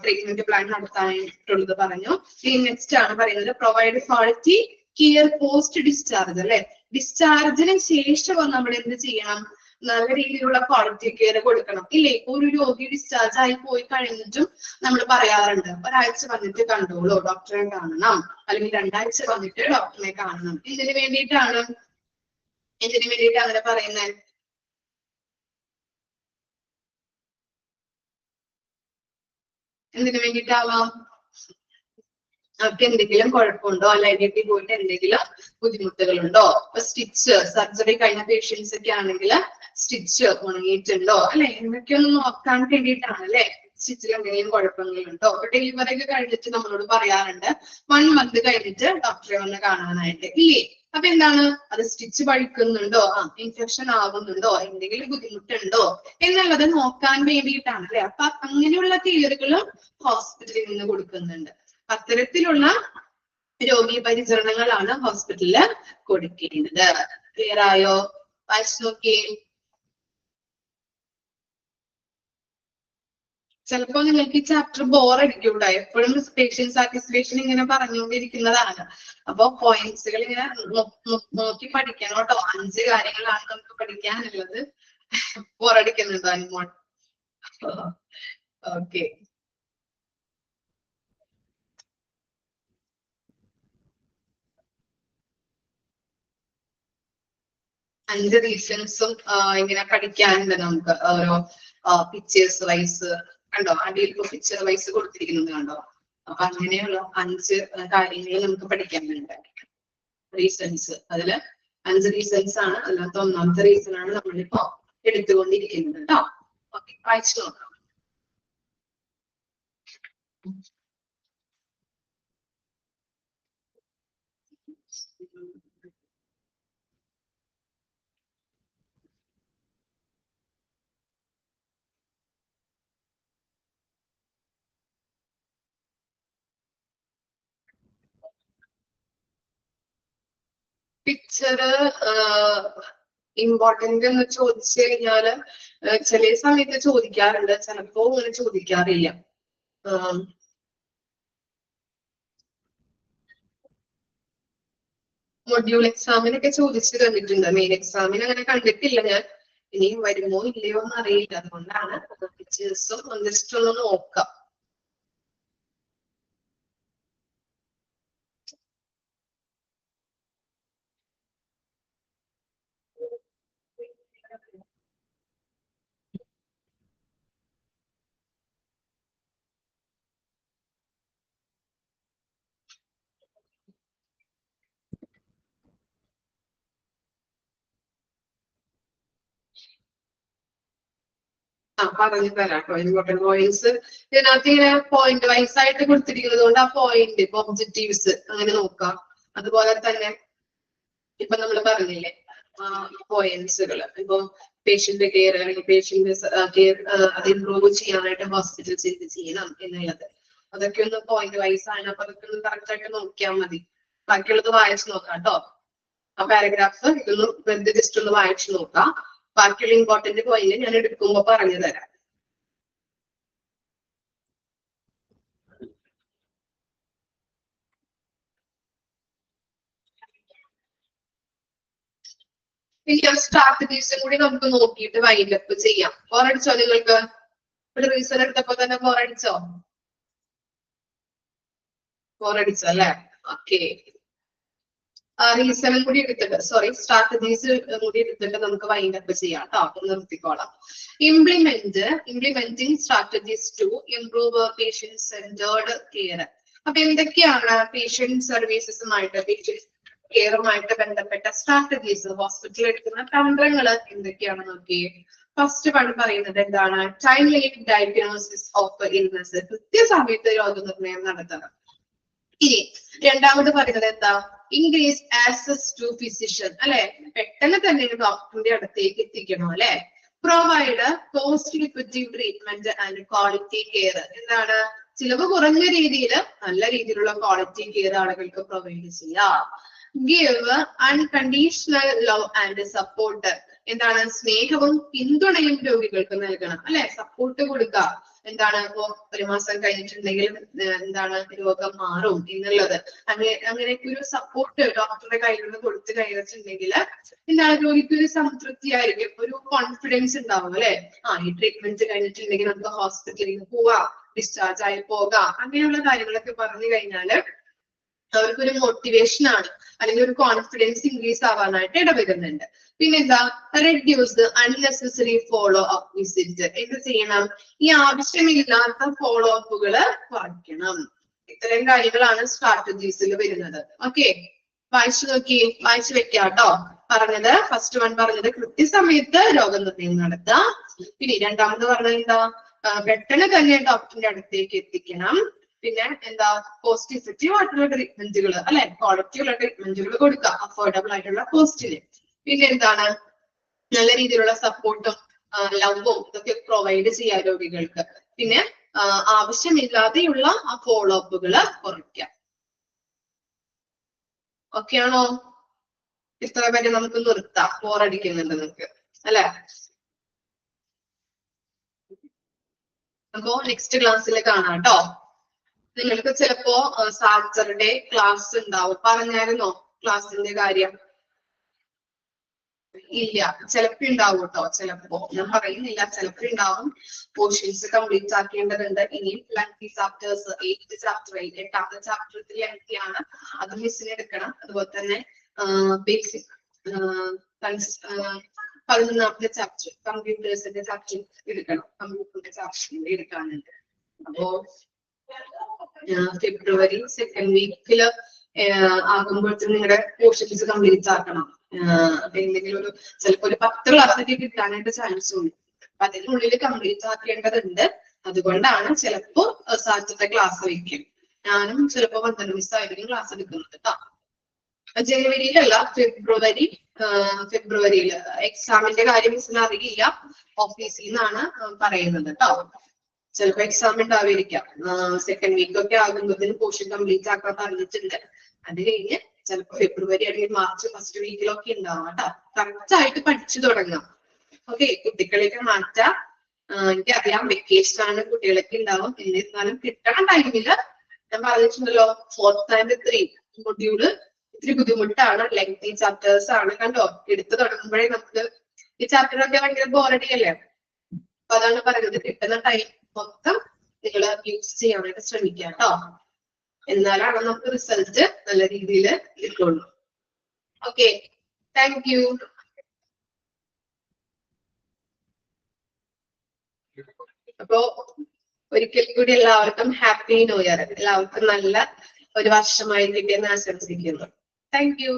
ട്രീറ്റ്മെന്റ് പ്ലാൻ നടത്താനായിട്ടുള്ളത് പറഞ്ഞു. ഇനി നെക്സ്റ്റ് ആണ് പറയുന്നത് provide quality care post discharge അല്ലെ. ഡിസ്ചാർജിന് ശേഷം നമ്മൾ എന്ത് ചെയ്യണം? നല്ല രീതിയിലുള്ള ക്വാളിറ്റി കെയർ കൊടുക്കണം ഇല്ലേ. ഒരു രോഗി ഡിസ്ചാർജ് ആയി പോയി കഴിഞ്ഞിട്ടും നമ്മൾ പറയാറുണ്ട് ഒരാഴ്ച വന്നിട്ട് കണ്ടോളൂ, ഡോക്ടറെ കാണണം, അല്ലെങ്കിൽ 2 ആഴ്ച വന്നിട്ട് ഡോക്ടറെ കാണണം. എന്തിനു വേണ്ടിയിട്ടാണ് അങ്ങനെ പറയുന്നത്? എന്തിനു വേണ്ടിയിട്ടാവാം? അവർക്ക് എന്തെങ്കിലും കുഴപ്പമുണ്ടോ, അല്ലെങ്കിൽ പോയിട്ട് എന്തെങ്കിലും ബുദ്ധിമുട്ടുകളുണ്ടോ? ഇപ്പൊ സ്റ്റിച്ച് സർജറി കഴിഞ്ഞ പേഷ്യൻസ് ഒക്കെ ആണെങ്കിൽ സ്റ്റിച്ച് ഉണങ്ങിയിട്ടുണ്ടോ അല്ലെ, എന്നൊക്കെ ഒന്ന് നോക്കാൻ വേണ്ടിയിട്ടാണ് അല്ലെ. സ്റ്റിച്ചിൽ എന്തെങ്കിലും കുഴപ്പങ്ങളുണ്ടോ? ഡെലിവറി ഒക്കെ കഴിഞ്ഞിട്ട് നമ്മളോട് പറയാറുണ്ട് 1 month കഴിഞ്ഞിട്ട് ഡോക്ടറെ വന്ന് കാണാനായിട്ട് ഇല്ലേ. അപ്പൊ എന്താണ് അത് സ്റ്റിച്ച് പഴിക്കുന്നുണ്ടോ, ഇൻഫെക്ഷൻ ആവുന്നുണ്ടോ, എന്തെങ്കിലും ബുദ്ധിമുട്ടുണ്ടോ എന്നുള്ളത് നോക്കാൻ വേണ്ടിയിട്ടാണ് അല്ലെ. അപ്പൊ അങ്ങനെയുള്ള കെയറുകളും ഹോസ്പിറ്റലിൽ നിന്ന് കൊടുക്കുന്നുണ്ട്. അത്തരത്തിലുള്ള രോഗി പരിചരണങ്ങളാണ് ഹോസ്പിറ്റലില് കൊടുക്കേണ്ടത്. ക്ലിയർ ആയോ? വായിച്ചു നോക്കിയേ. ചിലപ്പോ നിങ്ങൾക്ക് ഈ ചാപ്റ്റർ ബോറടിക്കൂടെ, എപ്പോഴും പേഷ്യന്റ് സാറ്റിസ്ഫാക്ഷൻ ഇങ്ങനെ പറഞ്ഞുകൊണ്ടിരിക്കുന്നതാണ്. അപ്പൊ പോയിന്റ്സുകൾ ഇങ്ങനെ നോക്കി പഠിക്കണം കേട്ടോ. 5 കാര്യങ്ങളാണ് നമുക്ക് പഠിക്കാനുള്ളത്. ബോറടിക്കുന്നുണ്ടോ അനുമോൾ? ഓക്കെ. അഞ്ച് റീസൺസും ഇങ്ങനെ പഠിക്കാനുണ്ട് നമുക്ക്. ഓരോ പിക്ചേഴ്സ് വൈസ് കണ്ടോ, അടിയിൽ ഇപ്പൊ പിക്ചർ വൈസ് കൊടുത്തിരിക്കുന്നത് കണ്ടോ. അപ്പൊ അങ്ങനെയുള്ള 5 കാര്യങ്ങൾ നമുക്ക് പഠിക്കാനുണ്ട്. റീസൺസ് അതില് 5 റീസൺസ് ആണ്. അതിനകത്ത് 1ാമത്തെ റീസൺ ആണ് നമ്മളിപ്പോ എടുത്തുകൊണ്ടിരിക്കുന്നത് കേട്ടോ. ഓക്കെ, വായിച്ചു നോക്കാം. പിക്ചർ ഇമ്പോർട്ടന്റ് എന്ന് ചോദിച്ചു കഴിഞ്ഞാല് ചില സമയത്ത് ചോദിക്കാറുണ്ട്, ചിലപ്പോ അങ്ങനെ ചോദിക്കാറില്ല. മൊഡ്യൂൾ എക്സാമിനൊക്കെ ചോദിച്ചു തന്നിട്ടുണ്ട്. മെയിൻ എക്സാമിന് അങ്ങനെ കണ്ടിട്ടില്ല ഞാൻ. ഇനിയും വരുമോ ഇല്ലയോ എന്ന് അറിയില്ല. അതുകൊണ്ടാണ് ജസ്റ്റ് ഒന്ന് നോക്കാം. പറഞ്ഞു തരാം കേട്ടോ. ഇമ്പോർട്ടന്റ് പോയിന്റ്സ് ഇതിനകത്ത് ഇങ്ങനെ പോയിന്റ് വൈസ് ആയിട്ട് കൊടുത്തിരിക്കുന്നത് കൊണ്ട് ആ പോയിന്റ് ഇപ്പൊ ഒബ്ജക്റ്റീവ്സ് അങ്ങനെ നോക്കാം. അതുപോലെ തന്നെ ഇപ്പൊ നമ്മൾ പറഞ്ഞില്ലേ പോയിന്റ്സുകൾ, ഇപ്പൊ പേഷ്യന്റ് കെയർ അല്ലെങ്കിൽ പേഷ്യന്റ് കെയർ അത് ഇംപ്രൂവ് ചെയ്യാനായിട്ട് ഹോസ്പിറ്റൽസ് എന്ത് ചെയ്യണം എന്നുള്ളത്, അതൊക്കെ ഒന്ന് പോയിന്റ് വൈസ് ആണ്. അപ്പൊ അതൊക്കെ ഒന്ന് കറക്റ്റ് ആയിട്ട് നോക്കിയാൽ മതി. ബാക്കിയുള്ളത് വായിച്ചു നോക്കാം കേട്ടോ. ആ പാരഗ്രാഫ് ഇതൊന്ന് വെറുതെ ജസ്റ്റ് ഒന്ന് വായിച്ചു നോക്കാം. ബാക്കിയുള്ള ഇമ്പോർട്ടന്റ് പോയിന്റ് ഞാൻ എടുക്കുമ്പോ പറഞ്ഞു തരാം. ഇനി ആ സ്ട്രാറ്റജീസും കൂടി നമുക്ക് നോക്കിയിട്ട് വൈൻഡപ്പ് ചെയ്യാം. ബോറടിച്ചോ നിങ്ങൾക്ക്? ഒരു റീസൺ എടുത്തപ്പോ തന്നെ ബോറടിച്ചോ? ബോറടിച്ചോ അല്ലെ? ഓക്കെ. റീസണും കൂടി എടുത്തിട്ട് സ്ട്രാറ്റജീസ് കൂടി എടുത്തിട്ട് നമുക്ക് വൈൻഡപ്പ് ചെയ്യാം കേട്ടോ. നിർത്തിക്കോളാം. Implementing strategies to improve patient centred care. അപ്പൊ എന്തൊക്കെയാണ് പേഷ്യന്റ് സർവീസസുമായിട്ട് പേഷ്യന്റ് കെയറുമായിട്ട് ബന്ധപ്പെട്ട സ്ട്രാറ്റജീസ്, ഹോസ്പിറ്റലിൽ എടുക്കുന്ന തന്ത്രങ്ങൾ എന്തൊക്കെയാണെന്ന് നോക്കിയേ. ഫസ്റ്റ് പറയുന്നത് എന്താണ്? ടൈംലി ഡയഗ്നോസിസ് ഓഫ് ഇൽനസ്, കൃത്യസമയത്ത് രോഗനിർണയം നടത്തണം. ഇനി രണ്ടാമത് പറയുന്നത് എന്താ? ഇൻക്രീസ് ആക്സസ് ടു ഫിസിഷ്യൻ, അല്ലെ? പെട്ടെന്ന് തന്നെ ഡോക്ടറിന്റെ അടുത്തേക്ക് എത്തിക്കണം, അല്ലെ? Provide cost effective treatment and quality care. എന്താണ്? ചിലവ് കുറഞ്ഞ രീതിയിൽ നല്ല രീതിയിലുള്ള ക്വാളിറ്റി കെയർ ആളുകൾക്ക് പ്രൊവൈഡ് ചെയ്യാം. Give unconditional love and support. എന്താണ്? സ്നേഹവും പിന്തുണയും രോഗികൾക്ക് നൽകണം, അല്ലെ? സപ്പോർട്ട് കൊടുക്കുക. എന്താണ്? ഇപ്പോ ഒരു മാസം കഴിഞ്ഞിട്ടുണ്ടെങ്കിലും എന്താണ് രോഗം മാറും എന്നുള്ളത്, അങ്ങനെയൊക്കെ ഒരു സപ്പോർട്ട് ഡോക്ടറുടെ കയ്യിൽ നിന്ന് കൊടുത്തു കഴിഞ്ഞിട്ടുണ്ടെങ്കിൽ എന്താണ് രോഗിക്ക് ഒരു സംതൃപ്തി ആയിരിക്കും, ഒരു കോൺഫിഡൻസ് ഉണ്ടാവും, അല്ലെ? ഈ ട്രീറ്റ്മെന്റ് കഴിഞ്ഞിട്ടുണ്ടെങ്കിൽ നമുക്ക് ഹോസ്പിറ്റലിൽ പോവാം, ഡിസ്ചാർജ് ആയി പോകാം, അങ്ങനെയുള്ള കാര്യങ്ങളൊക്കെ പറഞ്ഞു കഴിഞ്ഞാല് അവർക്കൊരു മോട്ടിവേഷൻ ആണ്, അല്ലെങ്കിൽ ഒരു കോൺഫിഡൻസ് ഇൻക്രീസ് ആവാനായിട്ട് ഇടവരുന്നുണ്ട്. പിന്നെന്താ? Reduce unnecessary follow up visit. എന്ത് ചെയ്യണം? ഈ ആവശ്യമില്ലാത്ത ഫോളോ അപ്പുകള് കുറയ്ക്കണം. ഇത്തരം കാര്യങ്ങളാണ് സ്ട്രാറ്റജീസിൽ വരുന്നത്. ഓക്കെ, വായിച്ചു നോക്കി, വായിച്ചു വെക്കാട്ടോ. പറഞ്ഞത് ഫസ്റ്റ് വൺ പറഞ്ഞത് കൃത്യസമയത്ത് രോഗനിർണയം നടത്തുക. പിന്നെ രണ്ടാമത് പറഞ്ഞത് എന്താ? പെട്ടെന്ന് തന്നെ ഡോക്ടറിന്റെ അടുത്തേക്ക് എത്തിക്കണം. പിന്നെ എന്താ? കോസ്റ്റ് ഇഫക്റ്റീവ് ആയിട്ടുള്ള ട്രീറ്റ്മെന്റുകൾ, അല്ലെ? ക്വാളിറ്റി ഉള്ള ട്രീറ്റ്മെന്റുകൾ കൊടുക്കുക അഫോർഡബിൾ ആയിട്ടുള്ള കോസ്റ്റില്. പിന്നെ എന്താണ്? നല്ല രീതിയിലുള്ള സപ്പോർട്ടും ലവും ഇതൊക്കെ പ്രൊവൈഡ് ചെയ്യാം രോഗികൾക്ക്. പിന്നെ ആവശ്യമില്ലാതെയുള്ള ആ ഫോളോ അപ്പുകള് കുറയ്ക്കാം. ഓക്കെ ആണോ? ഇത്ര വരെ നമുക്ക് നിർത്താം, ബോറടിക്കുന്നുണ്ട് നിങ്ങൾക്ക്, അല്ലെ? അപ്പോ നെക്സ്റ്റ് ക്ലാസ്സിൽ കാണാം കേട്ടോ. നിങ്ങൾക്ക് ചിലപ്പോ സാറ്റർഡേ ക്ലാസ് ഉണ്ടാവും. പറഞ്ഞായിരുന്നോ ക്ലാസ്സിന്റെ കാര്യം? ഇല്ല, ചിലപ്പോ ഉണ്ടാവും കേട്ടോ. ചിലപ്പോ, ഞാൻ പറയുന്നില്ല, ചിലപ്പോ ഉണ്ടാവും. പോർഷൻസ് കംപ്ലീറ്റ് ആക്കേണ്ടതുണ്ട്. ഇനിയും ലെങ്തി ചാപ്റ്റേഴ്സ് 8th ചാപ്റ്റർ, 8ാമത്തെ ചാപ്റ്റർ ലെങ്തി ആണ്, അത് മിസ്സിന് എടുക്കണം. അതുപോലെ തന്നെ ബേസിക് 11ാമത്തെ ചാപ്റ്റർ കമ്പ്യൂട്ടേഴ്സിന്റെ ചാപ്റ്റർ എടുക്കണം. കമ്പ്യൂട്ടറിന്റെ ചാപ്റ്റർ എടുക്കാനുണ്ട്. അപ്പോ ഫെബ്രുവരി 2nd വീക്കില് ആകുമ്പോഴത്തേക്കും നിങ്ങളുടെ പോർഷൻസ് കംപ്ലീറ്റ് ആക്കണം. അപ്പൊ എന്തെങ്കിലും ഒരു ചിലപ്പോ ഒരു 10 ക്ലാസ്സൊക്കെ കിട്ടാനായിട്ട് ചാൻസ് ഉണ്ട്. അപ്പൊ അതിനുള്ളിൽ കംപ്ലീറ്റ് ആക്കേണ്ടതുണ്ട്. അതുകൊണ്ടാണ് ചിലപ്പോ സാറ്റർഡേ ക്ലാസ് വയ്ക്കും. ഞാനും ചിലപ്പോ 12 മിസ്സായിരിക്കും ക്ലാസ് എടുക്കുന്നത് കേട്ടോ. ജനുവരിയിലല്ല, ഫെബ്രുവരിയില് എക്സാമിന്റെ കാര്യം മിസ്സിന് അറിയില്ല. ഓഫീസിൽ നിന്നാണ് പറയുന്നത് കേട്ടോ. ചിലപ്പോ എക്സാം ഉണ്ടാവിരിക്കാം. 2nd വീക്ക് ഒക്കെ ആകുമ്പോഴത്തേന് പോർഷൻ കംപ്ലീറ്റ് ആക്കാൻ പറഞ്ഞിട്ടുണ്ട്. അത് കഴിഞ്ഞ് ചിലപ്പോ ഫെബ്രുവരി അല്ലെങ്കിൽ മാർച്ച് ഫസ്റ്റ് വീക്കിലൊക്കെ ഉണ്ടാവും കേട്ടോ. കറക്റ്റ് ആയിട്ട് പഠിച്ചു തുടങ്ങാം. ഓക്കെ, കുട്ടികളെയൊക്കെ മാറ്റാം. എനിക്കറിയാം വെക്കേഷൻ ആണ്, കുട്ടികളൊക്കെ ഉണ്ടാവും. എന്നിരുന്നാലും കിട്ടണ ടൈമില് ഞാൻ പറഞ്ഞിട്ടുണ്ടല്ലോ 4th and 3 മൊഡ്യൂള് ഇത്തിരി ബുദ്ധിമുട്ടാണ്, ലെങ്തി ചാപ്റ്റേഴ്സ് ആണ്. കണ്ടോ, എടുത്തു തുടങ്ങുമ്പോഴേ നമുക്ക് ഈ ചാപ്റ്ററൊക്കെ ഭയങ്കര ബോറടി അല്ലേ. അപ്പൊ അതാണ് പറയുന്നത്, കിട്ടുന്ന ടൈം മൊത്തം നിങ്ങൾ യൂസ് ചെയ്യാനായിട്ട് ശ്രമിക്കുക കേട്ടോ. എന്നാലാണ് നമുക്ക് റിസൾട്ട് നല്ല രീതിയിൽ കിട്ടുള്ളൂ. Okay, thank you. അപ്പോ ഒരിക്കൽ കൂടി എല്ലാവർക്കും ഹാപ്പി ന്യൂ ഇയർ. എല്ലാവർക്കും നല്ല ഒരു വർഷമായിരിക്കട്ടെ എന്ന് ആശംസിക്കുന്നു. Thank you.